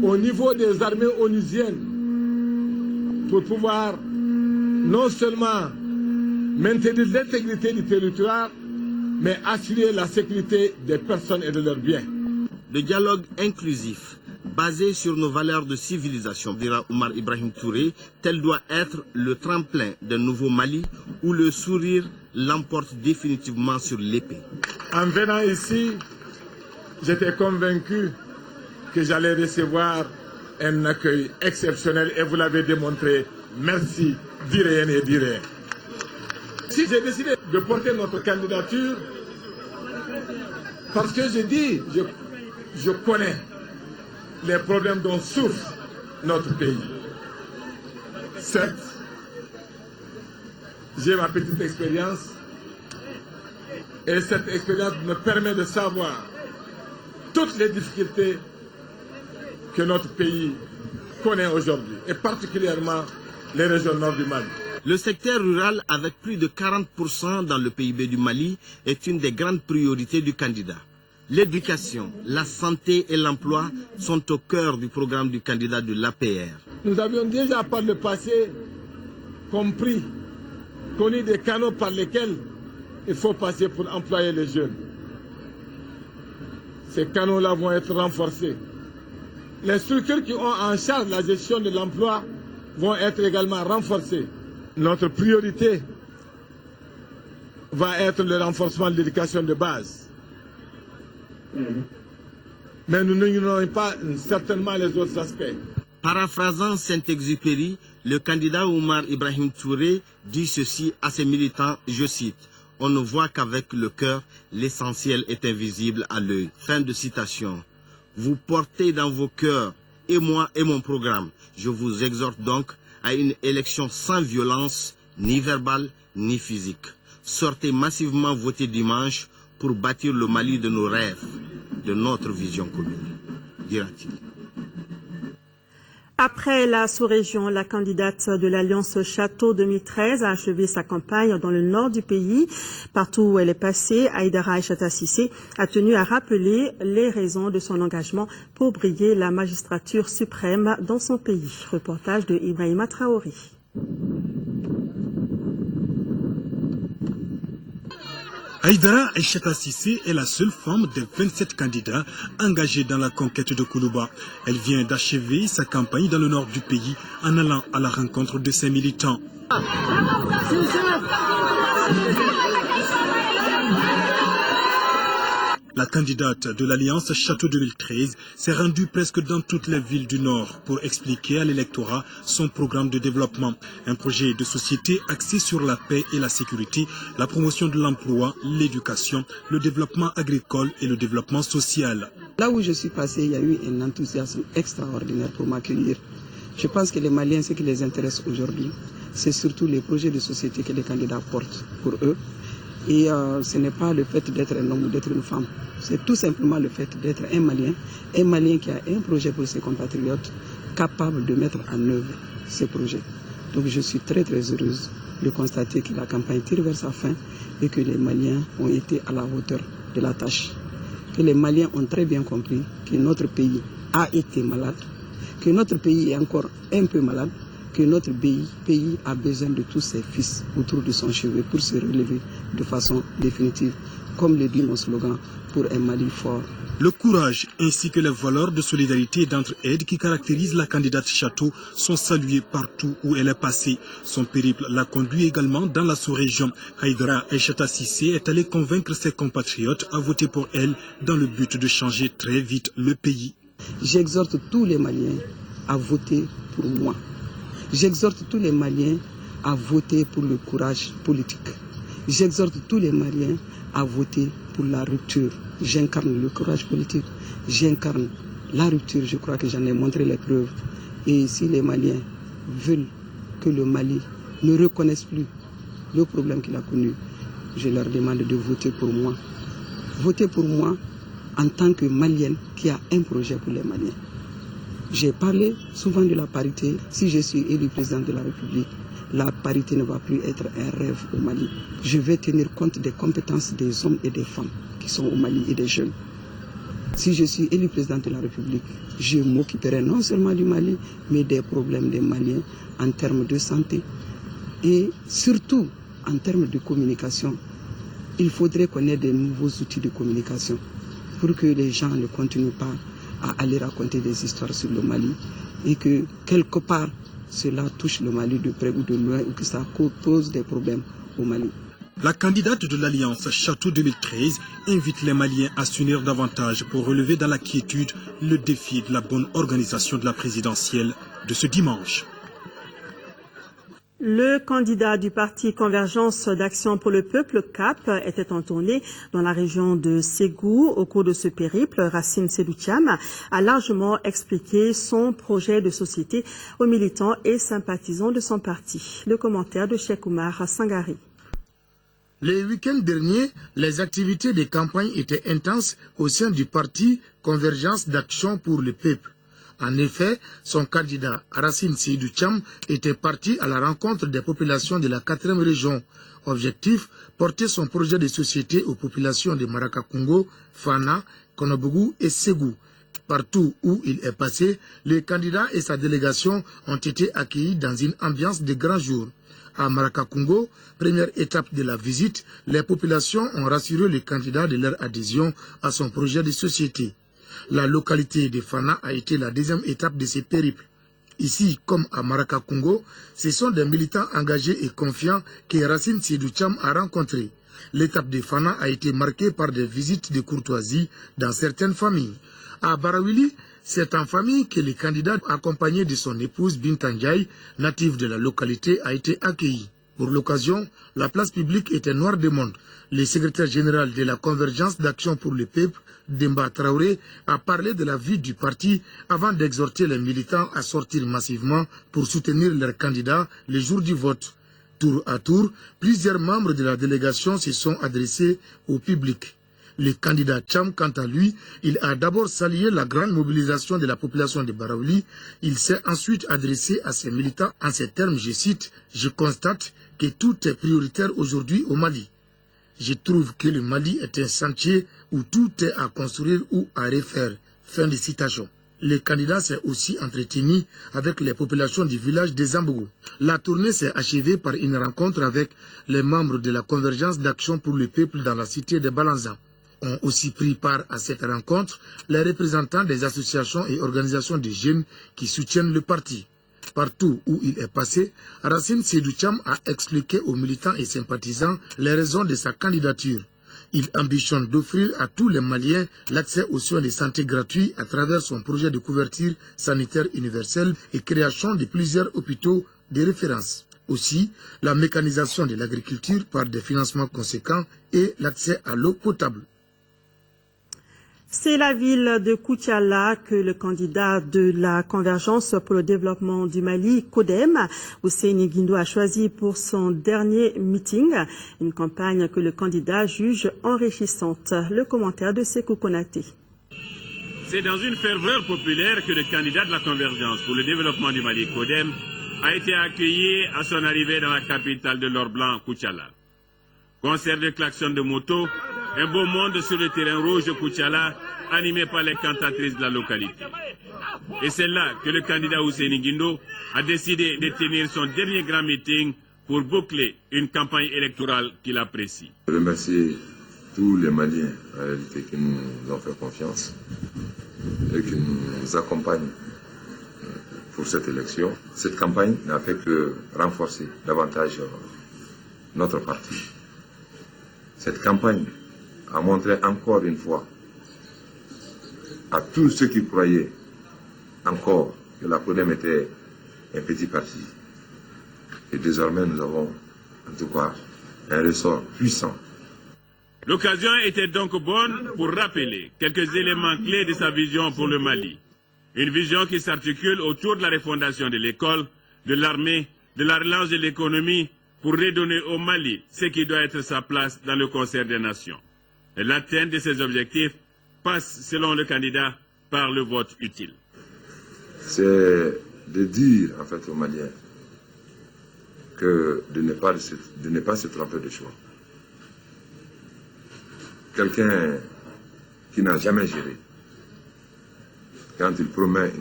au niveau des armées onusiennes pour pouvoir non seulement maintenir l'intégrité du territoire, mais assurer la sécurité des personnes et de leurs biens. Le dialogue inclusif, basé sur nos valeurs de civilisation, dira Oumar Ibrahim Touré, tel doit être le tremplin d'un nouveau Mali où le sourire l'emporte définitivement sur l'épée. En venant ici, j'étais convaincu que j'allais recevoir un accueil exceptionnel et vous l'avez démontré. Merci, d'Irène et d'Irène. Si j'ai décidé de porter notre candidature, parce que je connais les problèmes dont souffre notre pays. Certes, j'ai ma petite expérience et cette expérience me permet de savoir toutes les difficultés que notre pays connaît aujourd'hui, et particulièrement les régions nord du Mali. Le secteur rural, avec plus de 40% dans le PIB du Mali, est une des grandes priorités du candidat. L'éducation, la santé et l'emploi sont au cœur du programme du candidat de l'APR. Nous avions déjà par le passé connu des canaux par lesquels il faut passer pour employer les jeunes. Ces canaux-là vont être renforcés. Les structures qui ont en charge la gestion de l'emploi vont être également renforcées. Notre priorité va être le renforcement de l'éducation de base. Mais nous n'ignorons pas certainement les autres aspects. Paraphrasant Saint-Exupéry, le candidat Oumar Ibrahim Touré dit ceci à ses militants, je cite, « On ne voit qu'avec le cœur, l'essentiel est invisible à l'œil. » Fin de citation. Vous portez dans vos cœurs, et moi et mon programme. Je vous exhorte donc à une élection sans violence, ni verbale, ni physique. Sortez massivement voter dimanche pour bâtir le Mali de nos rêves, de notre vision commune, dira-t-il. Après la sous-région, la candidate de l'Alliance Château 2013 a achevé sa campagne dans le nord du pays. Partout où elle est passée, Haïdara Aïchata Cissé a tenu à rappeler les raisons de son engagement pour briguer la magistrature suprême dans son pays. Reportage de Ibrahima Traoré. Haïdara Aïchata Cissé est la seule femme des 27 candidats engagés dans la conquête de Koulouba. Elle vient d'achever sa campagne dans le nord du pays en allant à la rencontre de ses militants. La candidate de l'Alliance Château 2013 s'est rendue presque dans toutes les villes du Nord pour expliquer à l'électorat son programme de développement. Un projet de société axé sur la paix et la sécurité, la promotion de l'emploi, l'éducation, le développement agricole et le développement social. Là où je suis passé, il y a eu un enthousiasme extraordinaire pour m'accueillir. Je pense que les Maliens, ce qui les intéresse aujourd'hui, c'est surtout les projets de société que les candidats portent pour eux. Et ce n'est pas le fait d'être un homme ou d'être une femme. C'est tout simplement le fait d'être un Malien qui a un projet pour ses compatriotes, capable de mettre en œuvre ces projets. Donc je suis très très heureuse de constater que la campagne tire vers sa fin et que les Maliens ont été à la hauteur de la tâche. Que les Maliens ont très bien compris que notre pays a été malade, que notre pays est encore un peu malade, que notre pays a besoin de tous ses fils autour de son chevet pour se relever de façon définitive, comme le dit mon slogan, pour un Mali fort. Le courage ainsi que les valeurs de solidarité et d'entraide qui caractérisent la candidate Château sont salués partout où elle est passée. Son périple l'a conduit également dans la sous-région. Haïdara Aïchata Cissé est allée convaincre ses compatriotes à voter pour elle dans le but de changer très vite le pays. J'exhorte tous les Maliens à voter pour moi. J'exhorte tous les Maliens à voter pour le courage politique. J'exhorte tous les Maliens à voter pour la rupture. J'incarne le courage politique, j'incarne la rupture, je crois que j'en ai montré les preuves. Et si les Maliens veulent que le Mali ne reconnaisse plus le problème qu'il a connu, je leur demande de voter pour moi. Voter pour moi en tant que Malienne qui a un projet pour les Maliens. J'ai parlé souvent de la parité. Si je suis élu président de la République, la parité ne va plus être un rêve au Mali. Je vais tenir compte des compétences des hommes et des femmes qui sont au Mali et des jeunes. Si je suis élu président de la République, je m'occuperai non seulement du Mali, mais des problèmes des Maliens en termes de santé et surtout en termes de communication. Il faudrait qu'on ait de nouveaux outils de communication pour que les gens ne continuent pas à aller raconter des histoires sur le Mali et que quelque part cela touche le Mali de près ou de loin ou que ça pose des problèmes au Mali. La candidate de l'Alliance Château 2013 invite les Maliens à s'unir davantage pour relever dans la quiétude le défi de la bonne organisation de la présidentielle de ce dimanche. Le candidat du parti Convergence d'Action pour le Peuple, CAP, était en tournée dans la région de Ségou. Au cours de ce périple, Racine Sédou-Thiam a largement expliqué son projet de société aux militants et sympathisants de son parti. Le commentaire de Cheikh Oumar Sangari. Les week-ends derniers, les activités de campagne étaient intenses au sein du parti Convergence d'Action pour le Peuple. En effet, son candidat Racine Sédou-Thiam était parti à la rencontre des populations de la 4e région. Objectif, porter son projet de société aux populations de Marakakungo, Fana, Konobougou et Ségou. Partout où il est passé, le candidat et sa délégation ont été accueillis dans une ambiance de grand jour. À Marakakungo, première étape de la visite, les populations ont rassuré le candidat de leur adhésion à son projet de société. La localité de Fana a été la deuxième étape de ce périple. Ici, comme à Marakakungo, ce sont des militants engagés et confiants que Racine Sédou-Thiam a rencontrés. L'étape de Fana a été marquée par des visites de courtoisie dans certaines familles. À Barawili, c'est en famille que le candidat, accompagné de son épouse Bintanjai, native de la localité, a été accueilli. Pour l'occasion, la place publique était noire de monde. Le secrétaire général de la Convergence d'Action pour le Peuple, Demba Traoré, a parlé de la vie du parti avant d'exhorter les militants à sortir massivement pour soutenir leurs candidats le jour du vote. Tour à tour, plusieurs membres de la délégation se sont adressés au public. Le candidat Cham, quant à lui, il a d'abord salué la grande mobilisation de la population de Baraouli. Il s'est ensuite adressé à ses militants en ces termes, je cite, « Je constate que tout est prioritaire aujourd'hui au Mali. Je trouve que le Mali est un chantier où tout est à construire ou à refaire. » Fin de citation. Le candidat s'est aussi entretenu avec les populations du village de Zambougou. La tournée s'est achevée par une rencontre avec les membres de la Convergence d'Action pour le Peuple dans la cité de Balanza. Ont aussi pris part à cette rencontre les représentants des associations et organisations de jeunes qui soutiennent le parti. Partout où il est passé, Racine Seydou Thiam a expliqué aux militants et sympathisants les raisons de sa candidature. Il ambitionne d'offrir à tous les Maliens l'accès aux soins de santé gratuits à travers son projet de couverture sanitaire universelle et création de plusieurs hôpitaux de référence. Aussi, la mécanisation de l'agriculture par des financements conséquents et l'accès à l'eau potable. C'est la ville de Koutiala que le candidat de la Convergence pour le développement du Mali, CODEM, Ousseini Guindo, a choisi pour son dernier meeting, une campagne que le candidat juge enrichissante. Le commentaire de Sékou Konaté. C'est dans une ferveur populaire que le candidat de la Convergence pour le développement du Mali, CODEM, a été accueilli à son arrivée dans la capitale de l'or blanc, Koutiala. Concert de klaxons de moto, un beau monde sur le terrain rouge de Koutiala, animé par les cantatrices de la localité. Et c'est là que le candidat Ousseini Guindo a décidé de tenir son dernier grand meeting pour boucler une campagne électorale qu'il apprécie. Je remercie tous les Maliens en réalité qui nous ont fait confiance et qui nous accompagnent pour cette élection. Cette campagne n'a fait que renforcer davantage notre parti. Cette campagne a montré encore une fois à tous ceux qui croyaient encore que la CODEM était un petit parti. Et désormais, nous avons en tout cas un ressort puissant. L'occasion était donc bonne pour rappeler quelques éléments clés de sa vision pour le Mali. Une vision qui s'articule autour de la refondation de l'école, de l'armée, de la relance de l'économie, pour redonner au Mali ce qui doit être sa place dans le concert des nations. L'atteinte de ces objectifs passe, selon le candidat, par le vote utile. C'est de dire en fait aux Maliens que de ne pas se tromper de choix. Quelqu'un qui n'a jamais géré, quand il promet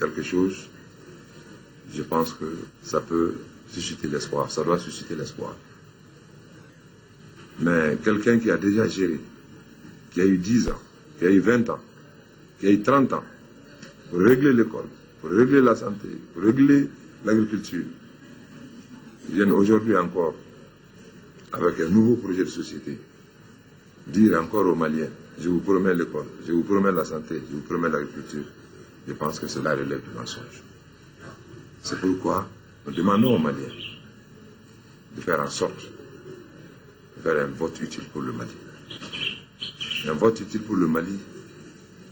quelque chose, je pense que ça peut susciter l'espoir, ça doit susciter l'espoir. Mais quelqu'un qui a déjà géré, qui a eu 10 ans, qui a eu 20 ans, qui a eu 30 ans, pour régler l'école, pour régler la santé, pour régler l'agriculture, viennent aujourd'hui encore, avec un nouveau projet de société, dire encore aux Maliens, je vous promets l'école, je vous promets la santé, je vous promets l'agriculture. Je pense que cela relève du mensonge. C'est pourquoi nous demandons aux Maliens de faire en sorte de faire un vote utile pour le Mali. Un vote utile pour le Mali,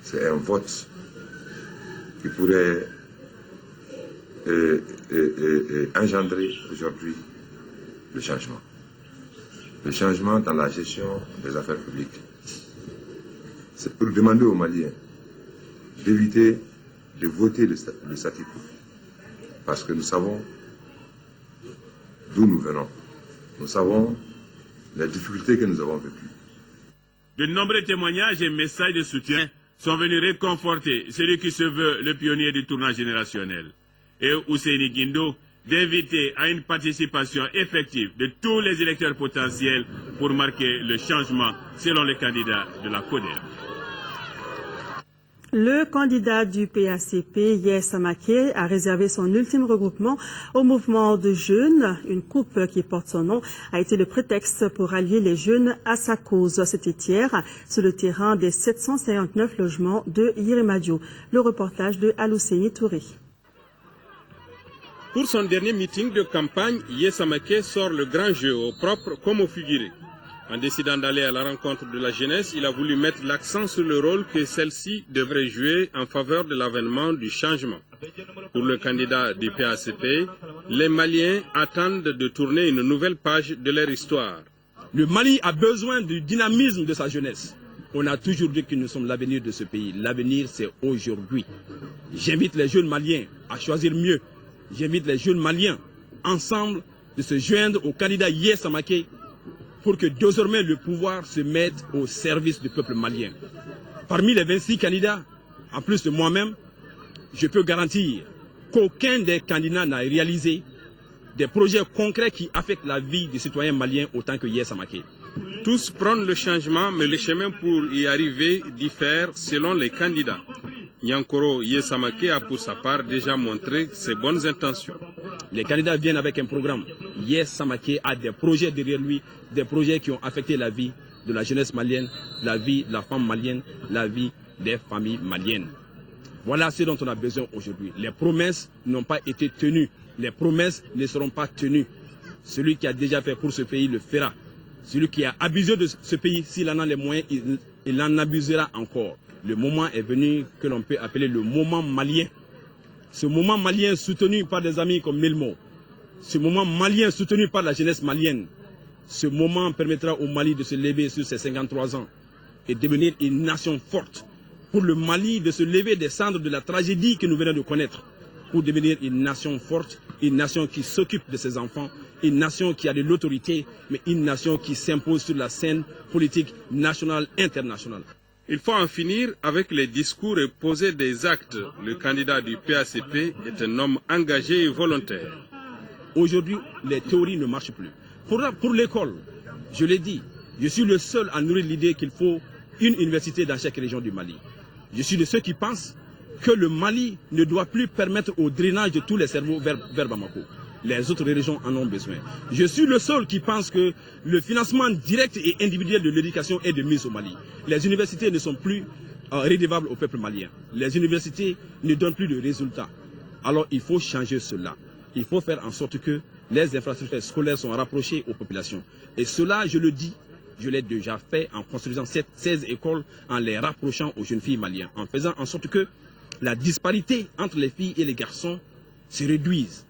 c'est un vote qui pourrait engendrer aujourd'hui le changement. Le changement dans la gestion des affaires publiques. C'est pour demander aux Maliens d'éviter de voter le statu quo. Parce que nous savons d'où nous venons. Nous savons les difficultés que nous avons vécues. De nombreux témoignages et messages de soutien sont venus réconforter celui qui se veut le pionnier du tournant générationnel. Et Ousseini Guindo d'inviter à une participation effective de tous les électeurs potentiels pour marquer le changement selon les candidats de la CODEM. Le candidat du PACP, Yes Amaké, a réservé son ultime regroupement au mouvement de jeunes. Une coupe qui porte son nom a été le prétexte pour rallier les jeunes à sa cause. C'était hier sur le terrain des 759 logements de Yirimadio. Le reportage de Alousseini Touré. Pour son dernier meeting de campagne, Yes Amaké sort le grand jeu au propre comme au figuré. En décidant d'aller à la rencontre de la jeunesse, il a voulu mettre l'accent sur le rôle que celle-ci devrait jouer en faveur de l'avènement du changement. Pour le candidat du PACP, les Maliens attendent de tourner une nouvelle page de leur histoire. Le Mali a besoin du dynamisme de sa jeunesse. On a toujours dit que nous sommes l'avenir de ce pays. L'avenir, c'est aujourd'hui. J'invite les jeunes Maliens à choisir mieux. J'invite les jeunes Maliens, ensemble, de se joindre au candidat Yessa Maké pour que désormais le pouvoir se mette au service du peuple malien. Parmi les 26 candidats, en plus de moi-même, je peux garantir qu'aucun des candidats n'a réalisé des projets concrets qui affectent la vie des citoyens maliens autant que Yessa Maké. Tous prônent le changement, mais le chemin pour y arriver diffère selon les candidats. Nyankoro Yessa Maké a pour sa part déjà montré ses bonnes intentions. Les candidats viennent avec un programme. Yessa Maké a des projets derrière lui, des projets qui ont affecté la vie de la jeunesse malienne, la vie de la femme malienne, la vie des familles maliennes. Voilà ce dont on a besoin aujourd'hui. Les promesses n'ont pas été tenues. Les promesses ne seront pas tenues. Celui qui a déjà fait pour ce pays le fera. Celui qui a abusé de ce pays, s'il en a les moyens, il en abusera encore. Le moment est venu que l'on peut appeler le moment malien. Ce moment malien soutenu par des amis comme Milmo. Ce moment malien soutenu par la jeunesse malienne. Ce moment permettra au Mali de se lever sur ses 53 ans et devenir une nation forte. Pour le Mali de se lever des cendres de la tragédie que nous venons de connaître. Pour devenir une nation forte, une nation qui s'occupe de ses enfants, une nation qui a de l'autorité, mais une nation qui s'impose sur la scène politique nationale, internationale. Il faut en finir avec les discours et poser des actes. Le candidat du PACP est un homme engagé et volontaire. Aujourd'hui, les théories ne marchent plus. Pour l'école, je l'ai dit, je suis le seul à nourrir l'idée qu'il faut une université dans chaque région du Mali. Je suis de ceux qui pensent que le Mali ne doit plus permettre au drainage de tous les cerveaux vers Bamako. Les autres régions en ont besoin. Je suis le seul qui pense que le financement direct et individuel de l'éducation est de mise au Mali. Les universités ne sont plus redevables au peuple malien. Les universités ne donnent plus de résultats. Alors il faut changer cela. Il faut faire en sorte que les infrastructures scolaires sont rapprochées aux populations. Et cela, je le dis, je l'ai déjà fait en construisant 16 écoles, en les rapprochant aux jeunes filles maliennes, en faisant en sorte que la disparité entre les filles et les garçons se réduise.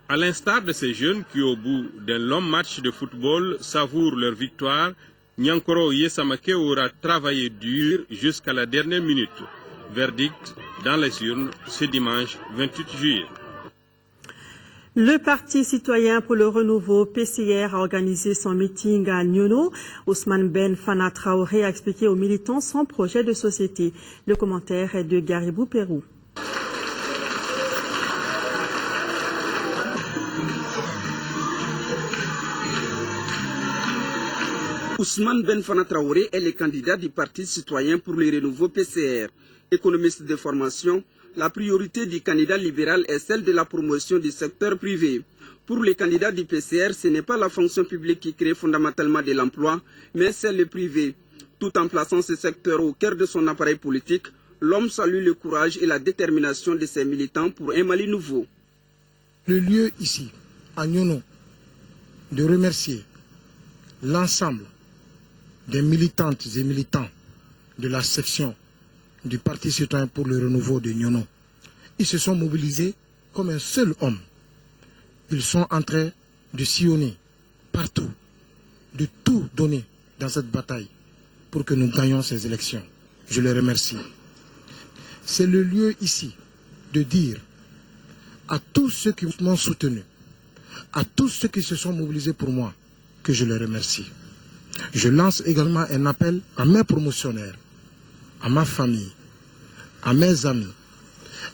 À l'instar de ces jeunes qui, au bout d'un long match de football, savourent leur victoire, Nyankoro Yessa Maké aura travaillé dur jusqu'à la dernière minute. Verdict dans les urnes ce dimanche 28 juillet. Le Parti citoyen pour le renouveau PCR a organisé son meeting à Nyono. Ousmane Ben Fana Traoré a expliqué aux militants son projet de société. Le commentaire est de Garibou Pérou. Ousmane Ben Fana Traoré est le candidat du Parti citoyen pour le renouveau PCR. Économiste de formation, la priorité du candidat libéral est celle de la promotion du secteur privé. Pour le candidat du PCR, ce n'est pas la fonction publique qui crée fondamentalement de l'emploi, mais c'est le privé. Tout en plaçant ce secteur au cœur de son appareil politique, l'homme salue le courage et la détermination de ses militants pour un Mali nouveau. Le lieu ici, à Nyono, de remercier l'ensemble des militantes et militants de la section du Parti citoyen pour le renouveau de Nyono. Ils se sont mobilisés comme un seul homme. Ils sont en train de sillonner partout, de tout donner dans cette bataille pour que nous gagnions ces élections. Je les remercie. C'est le lieu ici de dire à tous ceux qui m'ont soutenu, à tous ceux qui se sont mobilisés pour moi, que je les remercie. Je lance également un appel à mes promotionnaires, à ma famille, à mes amis,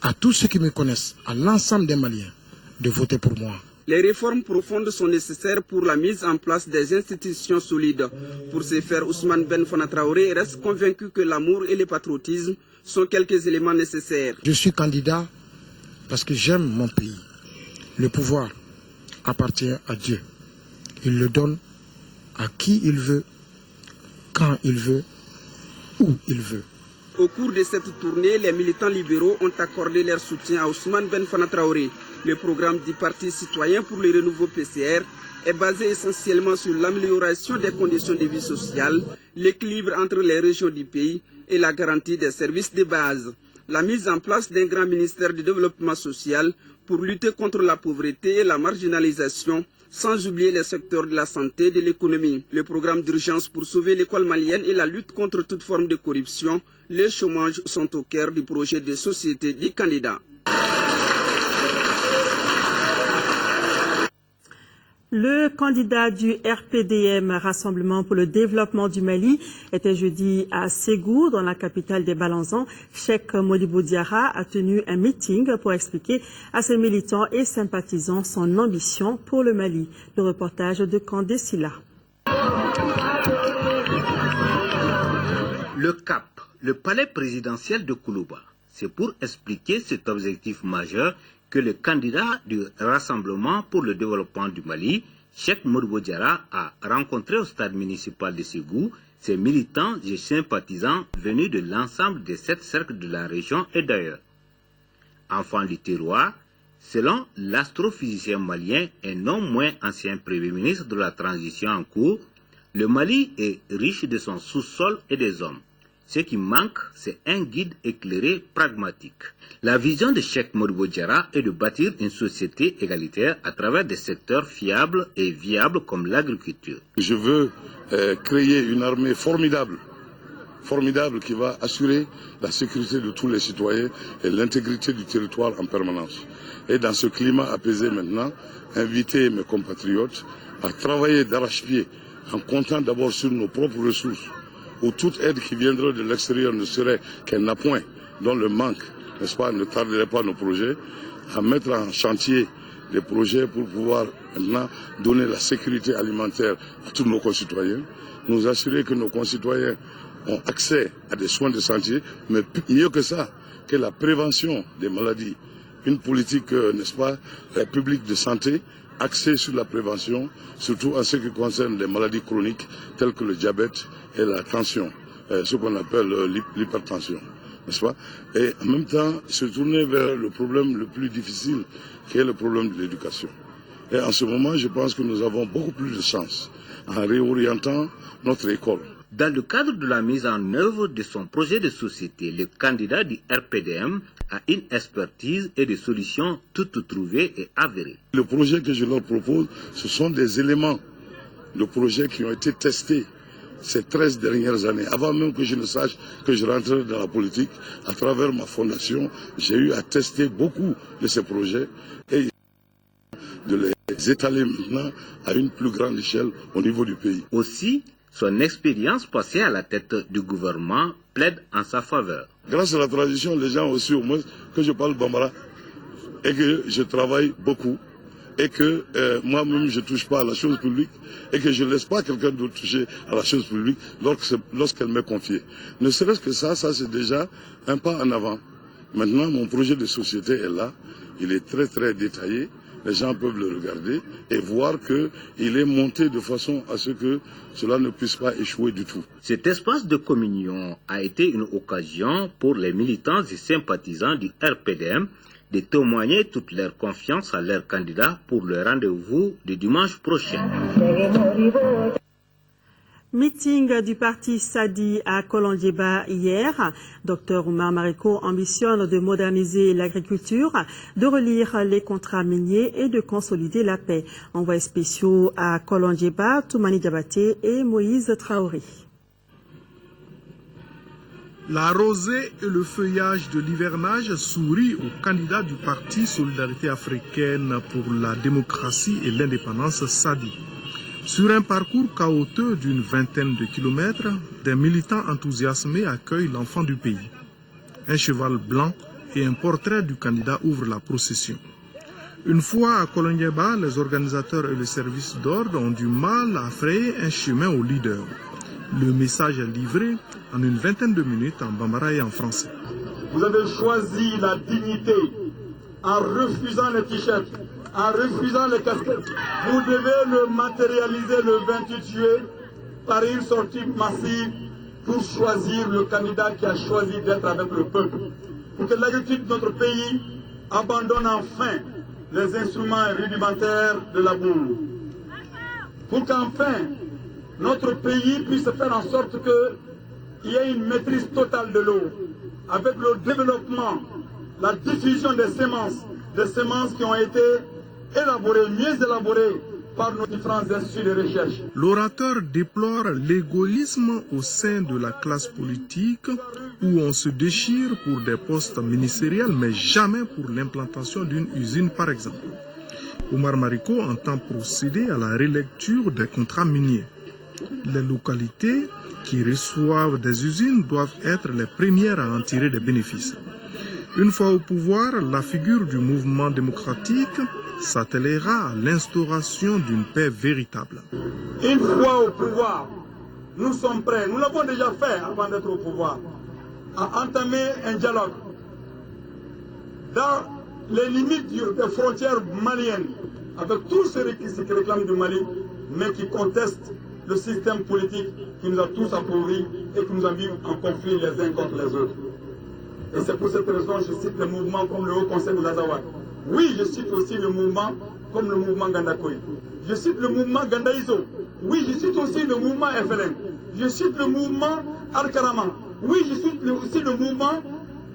à tous ceux qui me connaissent, à l'ensemble des Maliens, de voter pour moi. Les réformes profondes sont nécessaires pour la mise en place des institutions solides. Pour ce faire, Ousmane Ben Fana Traoré reste convaincu que l'amour et le patriotisme sont quelques éléments nécessaires. Je suis candidat parce que j'aime mon pays. Le pouvoir appartient à Dieu. Il le donne à qui il veut, quand il veut, où il veut. Au cours de cette tournée, les militants libéraux ont accordé leur soutien à Ousmane Ben Fana Traoré. Le programme du Parti citoyen pour le renouveau PCR est basé essentiellement sur l'amélioration des conditions de vie sociale, l'équilibre entre les régions du pays et la garantie des services de base. La mise en place d'un grand ministère du développement social pour lutter contre la pauvreté et la marginalisation sans oublier les secteurs de la santé et de l'économie. Le programme d'urgence pour sauver l'école malienne et la lutte contre toute forme de corruption, les chômages sont au cœur du projet de société des candidats. Le candidat du RPDM, Rassemblement pour le développement du Mali, était jeudi à Ségou, dans la capitale des Balanzans. Cheikh Modibo Diarra a tenu un meeting pour expliquer à ses militants et sympathisants son ambition pour le Mali. Le reportage de Kandé Silla. Le CAP, le palais présidentiel de Koulouba. C'est pour expliquer cet objectif majeur que le candidat du Rassemblement pour le développement du Mali, Cheikh Modibo Diarra, a rencontré au stade municipal de Ségou ses militants et sympathisants venus de l'ensemble des 7 cercles de la région et d'ailleurs. Enfant du terroir, selon l'astrophysicien malien et non moins ancien Premier ministre de la transition en cours, le Mali est riche de son sous-sol et des hommes. Ce qui manque, c'est un guide éclairé pragmatique. La vision de Cheikh Modibo Diarra est de bâtir une société égalitaire à travers des secteurs fiables et viables comme l'agriculture. Je veux créer une armée formidable qui va assurer la sécurité de tous les citoyens et l'intégrité du territoire en permanence. Et dans ce climat apaisé maintenant, inviter mes compatriotes à travailler d'arrache-pied en comptant d'abord sur nos propres ressources, où toute aide qui viendrait de l'extérieur ne serait qu'un appoint dont le manque, n'est-ce pas, ne tarderait pas nos projets, à mettre en chantier des projets pour pouvoir maintenant donner la sécurité alimentaire à tous nos concitoyens, nous assurer que nos concitoyens ont accès à des soins de santé, mais mieux que ça, que la prévention des maladies, une politique, n'est-ce pas, publique de santé, axée sur la prévention, surtout en ce qui concerne les maladies chroniques telles que le diabète et la tension, ce qu'on appelle l'hypertension, n'est-ce pas? Et en même temps, se tourner vers le problème le plus difficile, qui est le problème de l'éducation. Et en ce moment, je pense que nous avons beaucoup plus de chance en réorientant notre école. Dans le cadre de la mise en œuvre de son projet de société, le candidat du RPDM a une expertise et des solutions toutes trouvées et avérées. Le projet que je leur propose, ce sont des éléments de projets qui ont été testés ces 13 dernières années. Avant même que je ne sache que je rentrais dans la politique, à travers ma fondation, j'ai eu à tester beaucoup de ces projets et de les étaler maintenant à une plus grande échelle au niveau du pays. Aussi, son expérience passée à la tête du gouvernement plaide en sa faveur. Grâce à la transition, les gens ont su au moins que je parle bambara et que je travaille beaucoup et que moi-même je ne touche pas à la chose publique et que je ne laisse pas quelqu'un d'autre toucher à la chose publique lorsqu'elle m'est confiée. Ne serait-ce que ça c'est déjà un pas en avant. Maintenant, mon projet de société est là, il est très très détaillé. Les gens peuvent le regarder et voir qu'il est monté de façon à ce que cela ne puisse pas échouer du tout. Cet espace de communion a été une occasion pour les militants et sympathisants du RPDM de témoigner toute leur confiance à leur candidat pour le rendez-vous de dimanche prochain. Meeting du parti Sadi à Kolondiéba hier. Dr Oumar Mariko ambitionne de moderniser l'agriculture, de relire les contrats miniers et de consolider la paix. Envoyés spéciaux à Kolondiéba, Toumani Diabaté et Moïse Traoré. La rosée et le feuillage de l'hivernage sourient aux candidats du parti Solidarité africaine pour la démocratie et l'indépendance Sadi. Sur un parcours chaotique d'une vingtaine de kilomètres, des militants enthousiasmés accueillent l'enfant du pays. Un cheval blanc et un portrait du candidat ouvrent la procession. Une fois à Kolondiéba, les organisateurs et les services d'ordre ont du mal à frayer un chemin au leader. Le message est livré en une vingtaine de minutes en bambara et en français. Vous avez choisi la dignité en refusant les t-shirts, en refusant les casquettes. Vous devez le matérialiser le 28 juillet par une sortie massive pour choisir le candidat qui a choisi d'être avec le peuple. Pour que l'agriculture de notre pays abandonne enfin les instruments rudimentaires de la boue. Pour qu'enfin notre pays puisse faire en sorte qu'il y ait une maîtrise totale de l'eau, avec le développement, la diffusion des semences qui ont été élaborées, mieux élaborées par nos différents instituts de recherche. L'orateur déplore l'égoïsme au sein de la classe politique où on se déchire pour des postes ministériels mais jamais pour l'implantation d'une usine par exemple. Omar Mariko entend procéder à la relecture des contrats miniers. Les localités qui reçoivent des usines doivent être les premières à en tirer des bénéfices. Une fois au pouvoir, la figure du mouvement démocratique s'attellera à l'instauration d'une paix véritable. Une fois au pouvoir, nous sommes prêts, nous l'avons déjà fait avant d'être au pouvoir, à entamer un dialogue dans les limites des frontières maliennes avec tous ceux qui se réclament du Mali, mais qui contestent le système politique qui nous a tous appauvris et qui nous a mis en conflit les uns contre les autres. Et c'est pour cette raison que je cite le mouvement comme le Haut Conseil de l'Azawad. Oui, je cite aussi le mouvement comme le mouvement Gandakoy. Je cite le mouvement Gandaïzo. Oui, je cite aussi le mouvement FLN. Je cite le mouvement Al-Karama. Oui, je cite aussi le mouvement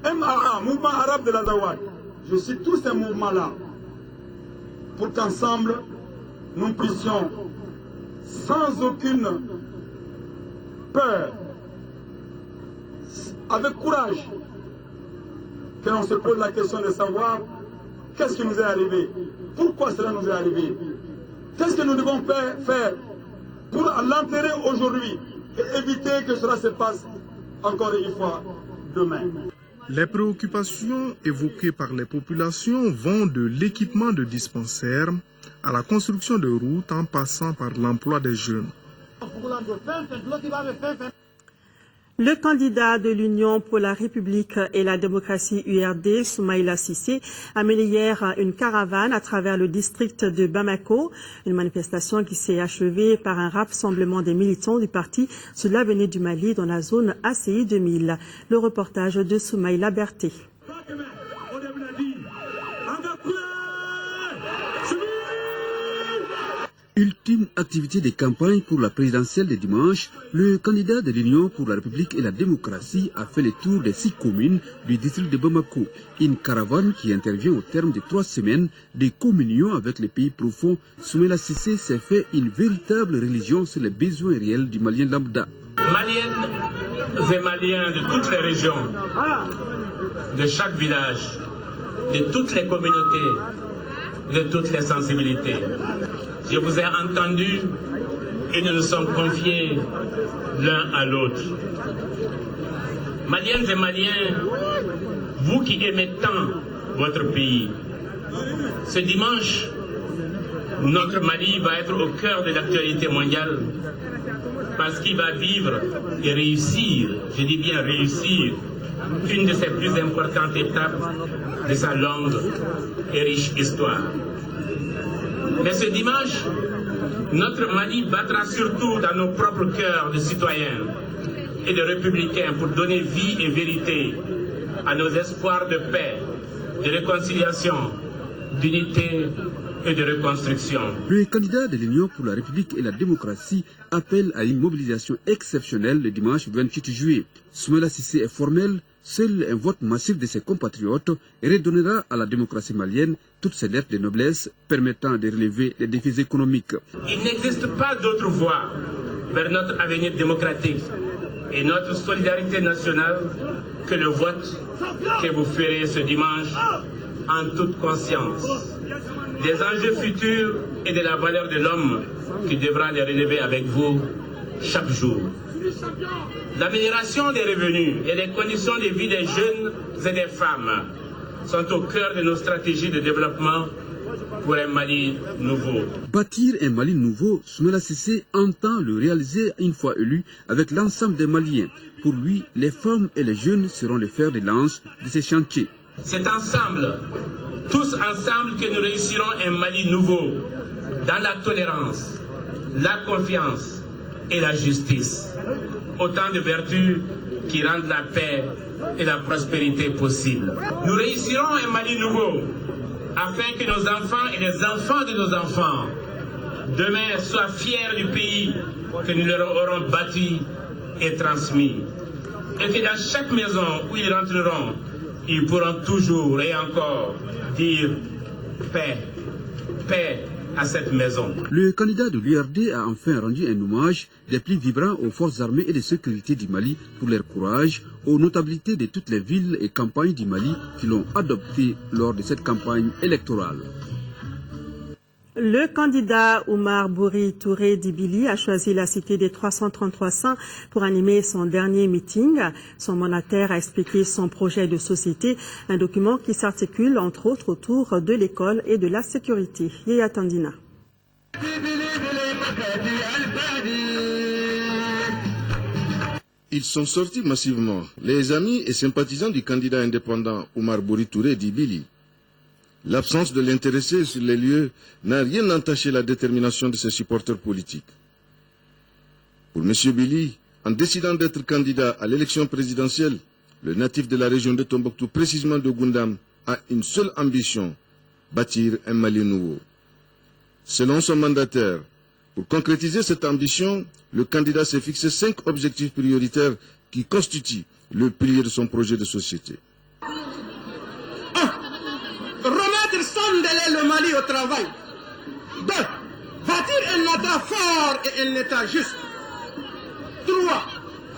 MAA, mouvement arabe de l'Azawad. Je cite tous ces mouvements-là pour qu'ensemble, nous puissions, sans aucune peur, avec courage, que l'on se pose la question de savoir qu'est-ce qui nous est arrivé, pourquoi cela nous est arrivé, qu'est-ce que nous devons faire pour l'enterrer aujourd'hui et éviter que cela se passe encore une fois demain. Les préoccupations évoquées par les populations vont de l'équipement de dispensaires à la construction de routes en passant par l'emploi des jeunes. Le candidat de l'Union pour la République et la démocratie URD, Soumaïla Cissé, a mené hier une caravane à travers le district de Bamako, une manifestation qui s'est achevée par un rassemblement des militants du parti sur l'avenue du Mali dans la zone ACI 2000. Le reportage de Soumaïla Berté. Ultime activité de campagne pour la présidentielle de dimanche, le candidat de l'Union pour la République et la démocratie a fait le tour des 6 communes du district de Bamako. Une caravane qui intervient au terme de 3 semaines de communion avec les pays profonds. Soumaïla Cissé s'est fait une véritable religion sur les besoins réels du Malien lambda. Maliennes et Maliens de toutes les régions, de chaque village, de toutes les communautés, de toutes les sensibilités. Je vous ai entendu et nous nous sommes confiés l'un à l'autre. Maliennes et Maliens, vous qui aimez tant votre pays, ce dimanche, notre Mali va être au cœur de l'actualité mondiale parce qu'il va vivre et réussir, je dis bien réussir, une de ses plus importantes étapes de sa longue et riche histoire. Mais ce dimanche, notre Mali battra surtout dans nos propres cœurs de citoyens et de républicains pour donner vie et vérité à nos espoirs de paix, de réconciliation, d'unité et de reconstruction. Le candidat de l'Union pour la République et la démocratie appelle à une mobilisation exceptionnelle le dimanche 28 juillet. Soumaïla Cissé est formel. Seul un vote massif de ses compatriotes redonnera à la démocratie malienne toutes ses lettres de noblesse permettant de relever les défis économiques. Il n'existe pas d'autre voie vers notre avenir démocratique et notre solidarité nationale que le vote que vous ferez ce dimanche en toute conscience des enjeux futurs et de la valeur de l'homme qui devra les relever avec vous chaque jour. L'amélioration des revenus et les conditions de vie des jeunes et des femmes sont au cœur de nos stratégies de développement pour un Mali nouveau. Bâtir un Mali nouveau, Soumaïla Cissé entend le réaliser une fois élu avec l'ensemble des Maliens. Pour lui, les femmes et les jeunes seront les fers de lance de ces chantiers. C'est ensemble, tous ensemble, que nous réussirons un Mali nouveau, dans la tolérance, la confiance et la justice. Autant de vertus qui rendent la paix et la prospérité possible. Nous réussirons un Mali nouveau, afin que nos enfants et les enfants de nos enfants, demain, soient fiers du pays que nous leur aurons bâti et transmis. Et que dans chaque maison où ils rentreront, ils pourront toujours et encore dire paix, paix à cette maison. Le candidat de l'URD a enfin rendu un hommage des plus vibrants aux forces armées et de sécurité du Mali pour leur courage, aux notabilités de toutes les villes et campagnes du Mali qui l'ont adopté lors de cette campagne électorale. Le candidat Oumar Bouri Touré Dibili a choisi la cité des 333 saints pour animer son dernier meeting. Son mandataire a expliqué son projet de société, un document qui s'articule entre autres autour de l'école et de la sécurité. Yaya Tandina. Ils sont sortis massivement, les amis et sympathisants du candidat indépendant Oumar Bouri Touré Dibili. L'absence de l'intéressé sur les lieux n'a rien entaché la détermination de ses supporters politiques. Pour M. Bili, en décidant d'être candidat à l'élection présidentielle, le natif de la région de Tombouctou, précisément de Goundam, a une seule ambition, bâtir un Mali nouveau. Selon son mandataire, pour concrétiser cette ambition, le candidat s'est fixé 5 objectifs prioritaires qui constituent le pilier de son projet de société. Remettre sans délai le Mali au travail. 2. Bâtir un État fort et un État juste. 3.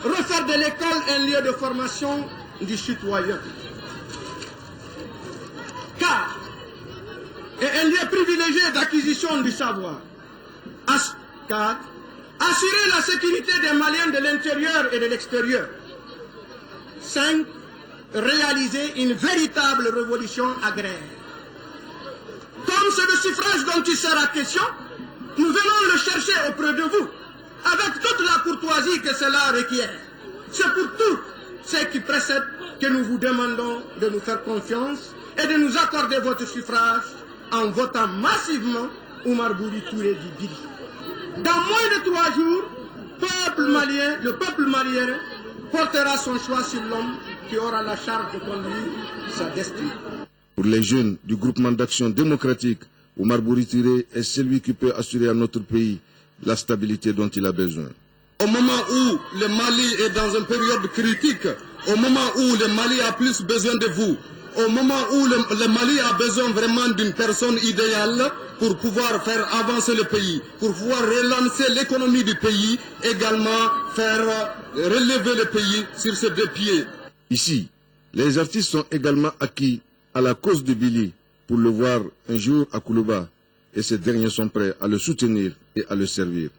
Refaire de l'école un lieu de formation du citoyen. 4. Et un lieu privilégié d'acquisition du savoir. 4. Assurer la sécurité des Maliens de l'intérieur et de l'extérieur. 5. Réaliser une véritable révolution agraire. Comme c'est le suffrage dont il sera question, nous venons le chercher auprès de vous, avec toute la courtoisie que cela requiert. C'est pour tout ce qui précède que nous vous demandons de nous faire confiance et de nous accorder votre suffrage en votant massivement Oumar Bouri Touré Dibili. Dans moins de 3 jours, le peuple malien portera son choix sur l'homme qui aura la charge de conduire sa destinée. Pour les jeunes du groupement d'action démocratique, Oumar Bouri Touré est celui qui peut assurer à notre pays la stabilité dont il a besoin. Au moment où le Mali est dans une période critique, au moment où le Mali a plus besoin de vous, au moment où le Mali a besoin vraiment d'une personne idéale pour pouvoir faire avancer le pays, pour pouvoir relancer l'économie du pays, également faire relever le pays sur ses 2 pieds. Ici, les artistes sont également acquis à la cause de Bili pour le voir un jour à Koulouba, et ces derniers sont prêts à le soutenir et à le servir.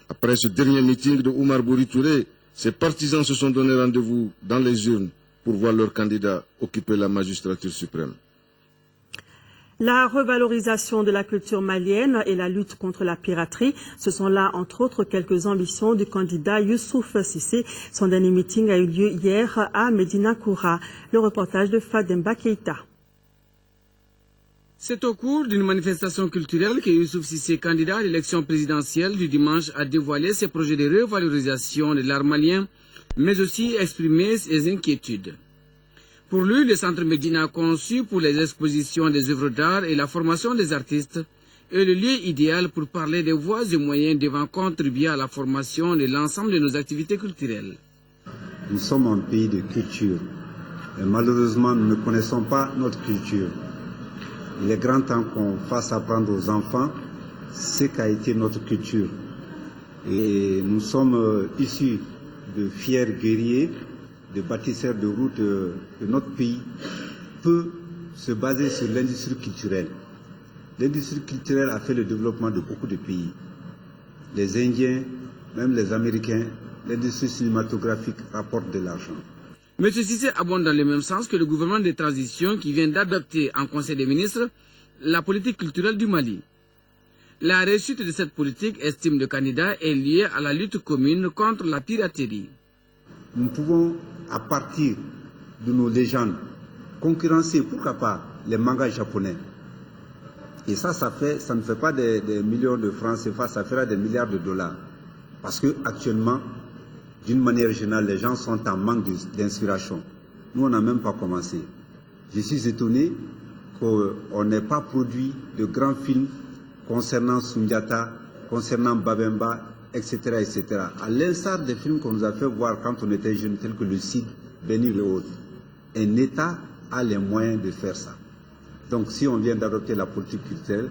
Après ce dernier meeting de Oumar Bouri Touré, ses partisans se sont donné rendez-vous dans les urnes pour voir leur candidat occuper la magistrature suprême. La revalorisation de la culture malienne et la lutte contre la piraterie, ce sont là, entre autres, quelques ambitions du candidat Youssouf Sissé. Son dernier meeting a eu lieu hier à Médina Koura. Le reportage de Fademba Keïta. C'est au cours d'une manifestation culturelle que Youssouf Sissé, candidat à l'élection présidentielle du dimanche, a dévoilé ses projets de revalorisation de l'art malien, mais aussi exprimé ses inquiétudes. Pour lui, le centre Médina conçu pour les expositions des œuvres d'art et la formation des artistes est le lieu idéal pour parler des voies et moyens devant contribuer à la formation de l'ensemble de nos activités culturelles. Nous sommes un pays de culture et malheureusement nous ne connaissons pas notre culture. Il est grand temps qu'on fasse apprendre aux enfants ce qu'a été notre culture. Et nous sommes issus de fiers guerriers, de bâtisseurs de routes de notre pays, peut se baser sur l'industrie culturelle. L'industrie culturelle a fait le développement de beaucoup de pays. Les Indiens, même les Américains, l'industrie cinématographique rapporte de l'argent. M. Sissé abonde dans le même sens que le gouvernement de transition qui vient d'adopter en Conseil des ministres la politique culturelle du Mali. La réussite de cette politique, estime le candidat, est liée à la lutte commune contre la piraterie. Nous pouvons, à partir de nos légendes, concurrencer, pourquoi pas, les mangas japonais. Et ça ne fait pas des millions de francs CFA, ça fera des milliards de dollars. Parce qu'actuellement, d'une manière générale, les gens sont en manque d'inspiration. Nous, on n'a même pas commencé. Je suis étonné qu'on n'ait pas produit de grands films concernant Sundiata, concernant Babemba, etc., etc. À l'instar des films qu'on nous a fait voir quand on était jeunes, tels que le Cid, Bénir et autres. Un État a les moyens de faire ça. Donc si on vient d'adopter la politique culturelle,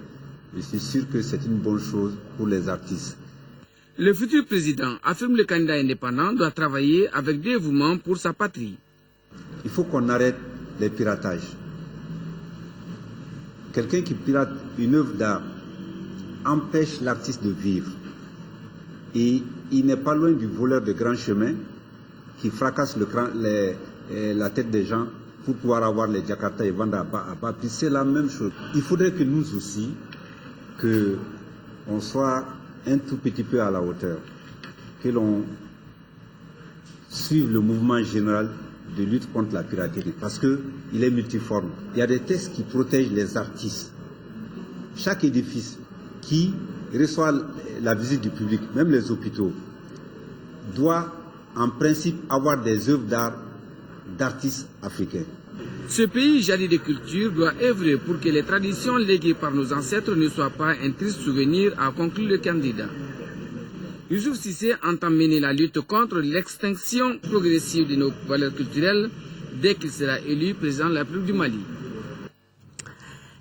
je suis sûr que c'est une bonne chose pour les artistes. Le futur président, affirme le candidat indépendant, doit travailler avec dévouement pour sa patrie. Il faut qu'on arrête les piratages. Quelqu'un qui pirate une œuvre d'art empêche l'artiste de vivre. Et il n'est pas loin du voleur de grands chemins qui fracasse la tête des gens pour pouvoir avoir les Jakarta et vendre à bas prix. C'est la même chose. Il faudrait que nous aussi, qu'on soit un tout petit peu à la hauteur, que l'on suive le mouvement général de lutte contre la piraterie, parce qu'il est multiforme. Il y a des textes qui protègent les artistes. Chaque édifice qui reçoit la visite du public, même les hôpitaux, doit en principe avoir des œuvres d'art d'artistes africains. Ce pays jadis de culture doit œuvrer pour que les traditions léguées par nos ancêtres ne soient pas un triste souvenir, a conclu le candidat. Youssouf Cissé entend mener la lutte contre l'extinction progressive de nos valeurs culturelles dès qu'il sera élu président de la République du Mali.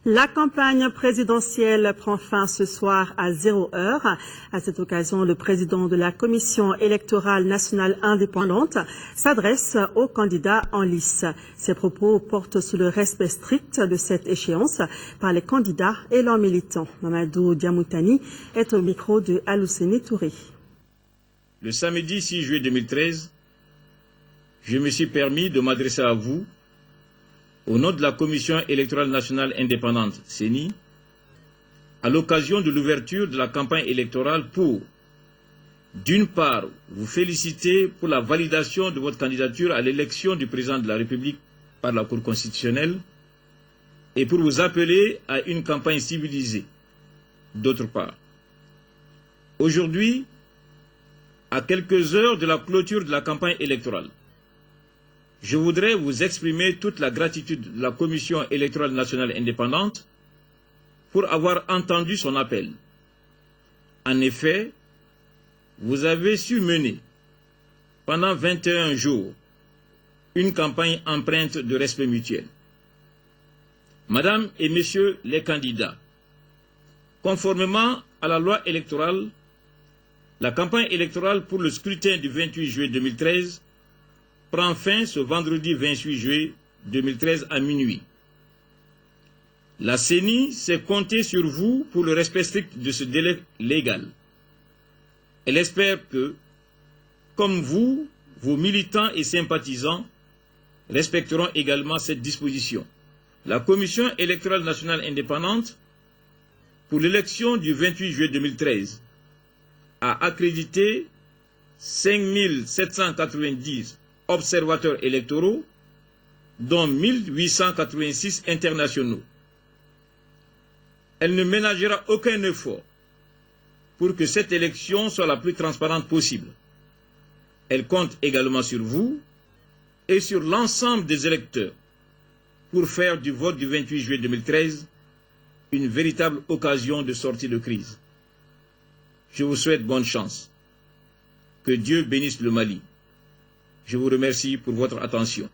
La campagne présidentielle prend fin ce soir à 0h. À cette occasion, le président de la Commission électorale nationale indépendante s'adresse aux candidats en lice. Ses propos portent sur le respect strict de cette échéance par les candidats et leurs militants. Mamadou Diamoutani est au micro de Alousseni Touré. Le samedi 6 juillet 2013, je me suis permis de m'adresser à vous au nom de la Commission électorale nationale indépendante, CENI, à l'occasion de l'ouverture de la campagne électorale pour, d'une part, vous féliciter pour la validation de votre candidature à l'élection du président de la République par la Cour constitutionnelle et pour vous appeler à une campagne civilisée, d'autre part. Aujourd'hui, à quelques heures de la clôture de la campagne électorale, je voudrais vous exprimer toute la gratitude de la Commission électorale nationale indépendante pour avoir entendu son appel. En effet, vous avez su mener pendant 21 jours une campagne empreinte de respect mutuel. Madame et Messieurs les candidats, conformément à la loi électorale, la campagne électorale pour le scrutin du 28 juillet 2013 prend fin ce vendredi 28 juillet 2013 à minuit. La CENI s'est comptée sur vous pour le respect strict de ce délai légal. Elle espère que, comme vous, vos militants et sympathisants respecteront également cette disposition. La Commission électorale nationale indépendante, pour l'élection du 28 juillet 2013, a accrédité 5790 observateurs électoraux, dont 1886 internationaux. Elle ne ménagera aucun effort pour que cette élection soit la plus transparente possible. Elle compte également sur vous et sur l'ensemble des électeurs pour faire du vote du 28 juillet 2013 une véritable occasion de sortie de crise. Je vous souhaite bonne chance. Que Dieu bénisse le Mali. Je vous remercie pour votre attention.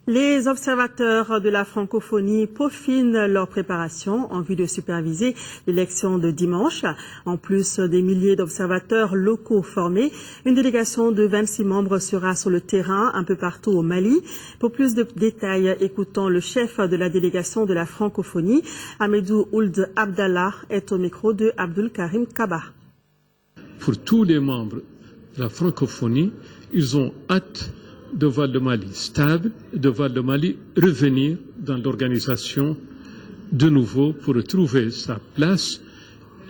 Les observateurs de la francophonie peaufinent leur préparation en vue de superviser l'élection de dimanche. En plus des milliers d'observateurs locaux formés, une délégation de 26 membres sera sur le terrain un peu partout au Mali. Pour plus de détails, écoutons le chef de la délégation de la francophonie, Hamidou Ould Abdallah, est au micro de Abdul Karim Kaba. Pour tous les membres de la francophonie, ils ont hâte de voir le Mali stable, de voir le Mali revenir dans l'organisation de nouveau pour retrouver sa place,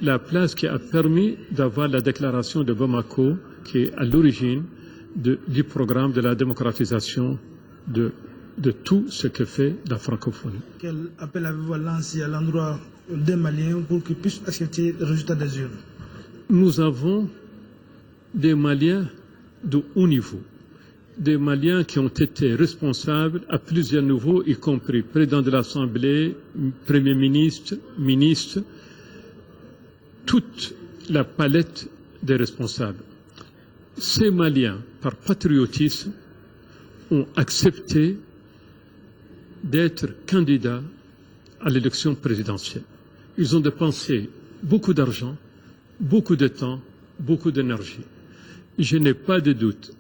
la place qui a permis d'avoir la déclaration de Bamako qui est à l'origine du programme de la démocratisation de de tout ce que fait la francophonie. Quel appel avez-vous lancé à l'endroit des Maliens pour qu'ils puissent accepter le résultat des urnes? Nous avons des Maliens de haut niveau, des Maliens qui ont été responsables à plusieurs niveaux, y compris président de l'Assemblée, Premier ministre, ministre, toute la palette des responsables. Ces Maliens, par patriotisme, ont accepté d'être candidats à l'élection présidentielle. Ils ont dépensé beaucoup d'argent, beaucoup de temps, beaucoup d'énergie. Je n'ai pas de doute,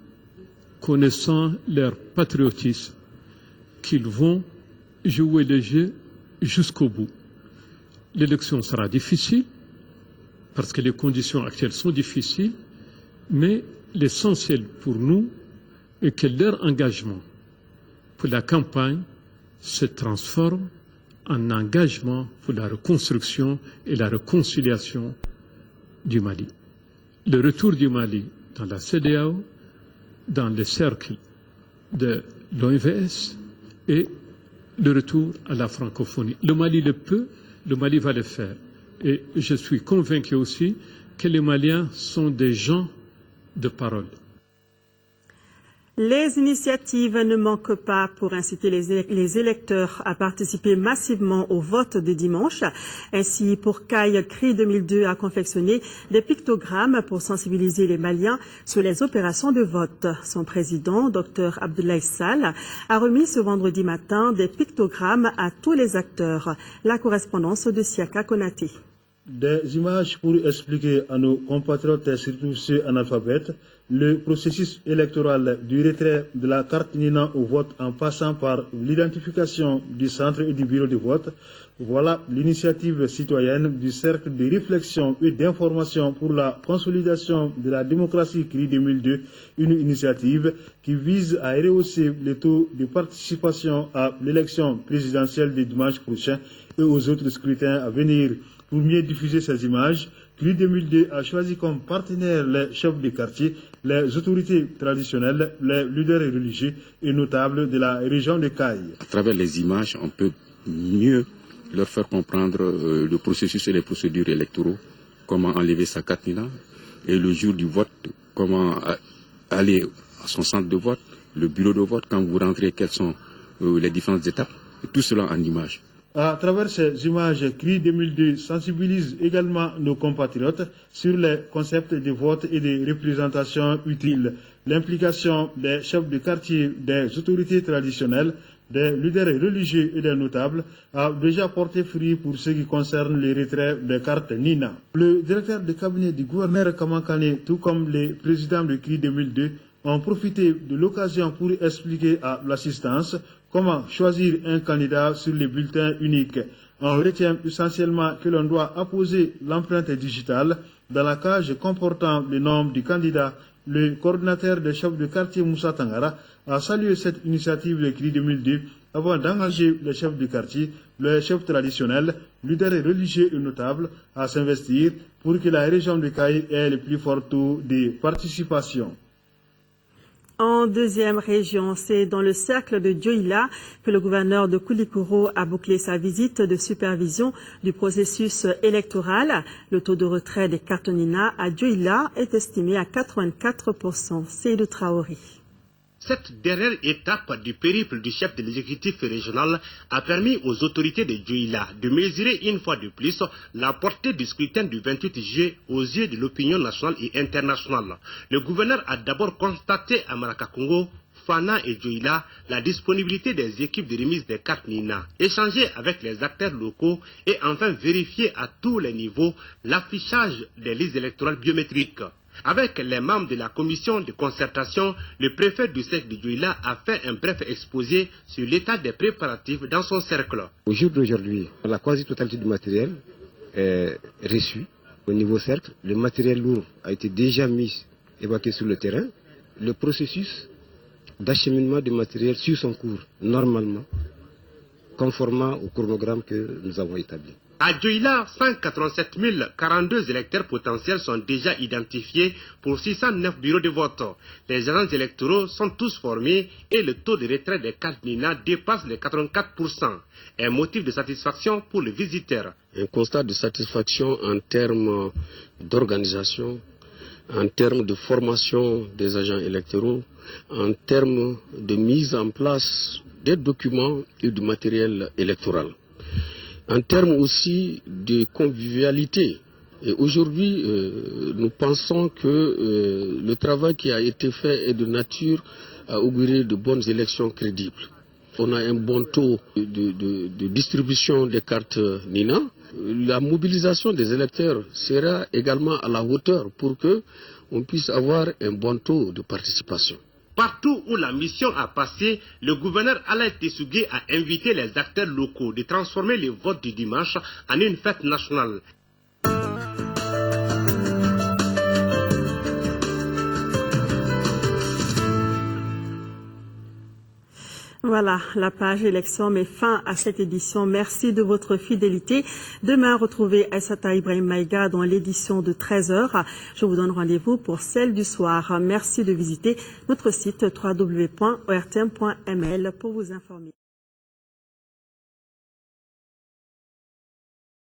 connaissant leur patriotisme, qu'ils vont jouer le jeu jusqu'au bout. L'élection sera difficile, parce que les conditions actuelles sont difficiles, mais l'essentiel pour nous est que leur engagement pour la campagne se transforme en engagement pour la reconstruction et la réconciliation du Mali. Le retour du Mali dans la CEDEAO, dans le cercle de l'OMVS et le retour à la francophonie. Le Mali le peut, le Mali va le faire. Et je suis convaincu aussi que les Maliens sont des gens de parole. Les initiatives ne manquent pas pour inciter les électeurs à participer massivement au vote de dimanche. Ainsi, pour CAI, CRI 2002 a confectionné des pictogrammes pour sensibiliser les Maliens sur les opérations de vote. Son président, Dr Abdoulaye Sall, a remis ce vendredi matin des pictogrammes à tous les acteurs. La correspondance de Siaka Konaté. Des images pour expliquer à nos compatriotes, surtout ceux analphabètes, le processus électoral du retrait de la carte Nina au vote en passant par l'identification du centre et du bureau de vote. Voilà l'initiative citoyenne du Cercle de réflexion et d'information pour la consolidation de la démocratie CRI 2002, une initiative qui vise à rehausser le taux de participation à l'élection présidentielle de dimanche prochain et aux autres scrutins à venir. Pour mieux diffuser ces images, CRI 2002 a choisi comme partenaires les chefs de quartier, les autorités traditionnelles, les leaders religieux et notables de la région de CAI. À travers les images, on peut mieux leur faire comprendre le processus et les procédures électoraux, comment enlever sa carte Nina, et le jour du vote, comment aller à son centre de vote, le bureau de vote, quand vous rentrez, quelles sont les différentes étapes, et tout cela en images. À travers ces images, CRI 2002 sensibilise également nos compatriotes sur les concepts de vote et de représentation utiles. L'implication des chefs de quartier, des autorités traditionnelles, des leaders religieux et des notables a déjà porté fruit pour ce qui concerne les retraits des cartes Nina. Le directeur de cabinet du gouverneur Kamankane, tout comme les présidents de CRI 2002, ont profité de l'occasion pour expliquer à l'assistance comment choisir un candidat sur les bulletins uniques. On retient essentiellement que l'on doit apposer l'empreinte digitale dans la cage comportant le nom du candidat. Le coordinateur des chefs de quartier Moussa Tangara a salué cette initiative de CRI 2002 avant d'engager les chefs de quartier, les chefs traditionnels, leaders religieux et notables à s'investir pour que la région de CAI ait le plus fort taux de participation. En deuxième région, c'est dans le cercle de Dioïla que le gouverneur de Koulikoro a bouclé sa visite de supervision du processus électoral. Le taux de retrait des cartes Nina à Dioïla est estimé à 84%. Seydou Traoré. Cette dernière étape du périple du chef de l'exécutif régional a permis aux autorités de Dioïla de mesurer une fois de plus la portée du scrutin du 28 juillet aux yeux de l'opinion nationale et internationale. Le gouverneur a d'abord constaté à Marakakongo, Fana et Dioïla la disponibilité des équipes de remise des cartes Nina, échangé avec les acteurs locaux et enfin vérifié à tous les niveaux l'affichage des listes électorales biométriques. Avec les membres de la commission de concertation, le préfet du cercle de Dioïla a fait un bref exposé sur l'état des préparatifs dans son cercle. Au jour d'aujourd'hui, la quasi-totalité du matériel est reçu au niveau cercle. Le matériel lourd a été déjà évacué sur le terrain. Le processus d'acheminement du matériel suit son cours normalement, conformément au chronogramme que nous avons établi. À Dioïla, 187 042 électeurs potentiels sont déjà identifiés pour 609 bureaux de vote. Les agents électoraux sont tous formés et le taux de retrait des cartes Nina dépasse les 84%. Un motif de satisfaction pour les visiteurs. Un constat de satisfaction en termes d'organisation, en termes de formation des agents électoraux, en termes de mise en place des documents et du matériel électoral. En termes aussi de convivialité. Et aujourd'hui, nous pensons que le travail qui a été fait est de nature à augurer de bonnes élections crédibles. On a un bon taux de distribution des cartes Nina. La mobilisation des électeurs sera également à la hauteur pour que on puisse avoir un bon taux de participation. Partout où la mission a passé, le gouverneur Alain Tessougé a invité les acteurs locaux de transformer le vote du dimanche en une fête nationale. Voilà, la page élection met fin à cette édition. Merci de votre fidélité. Demain, retrouvez Aïssata Ibrahim Maïga dans l'édition de 13h. Je vous donne rendez-vous pour celle du soir. Merci de visiter notre site www.ortm.ml pour vous informer.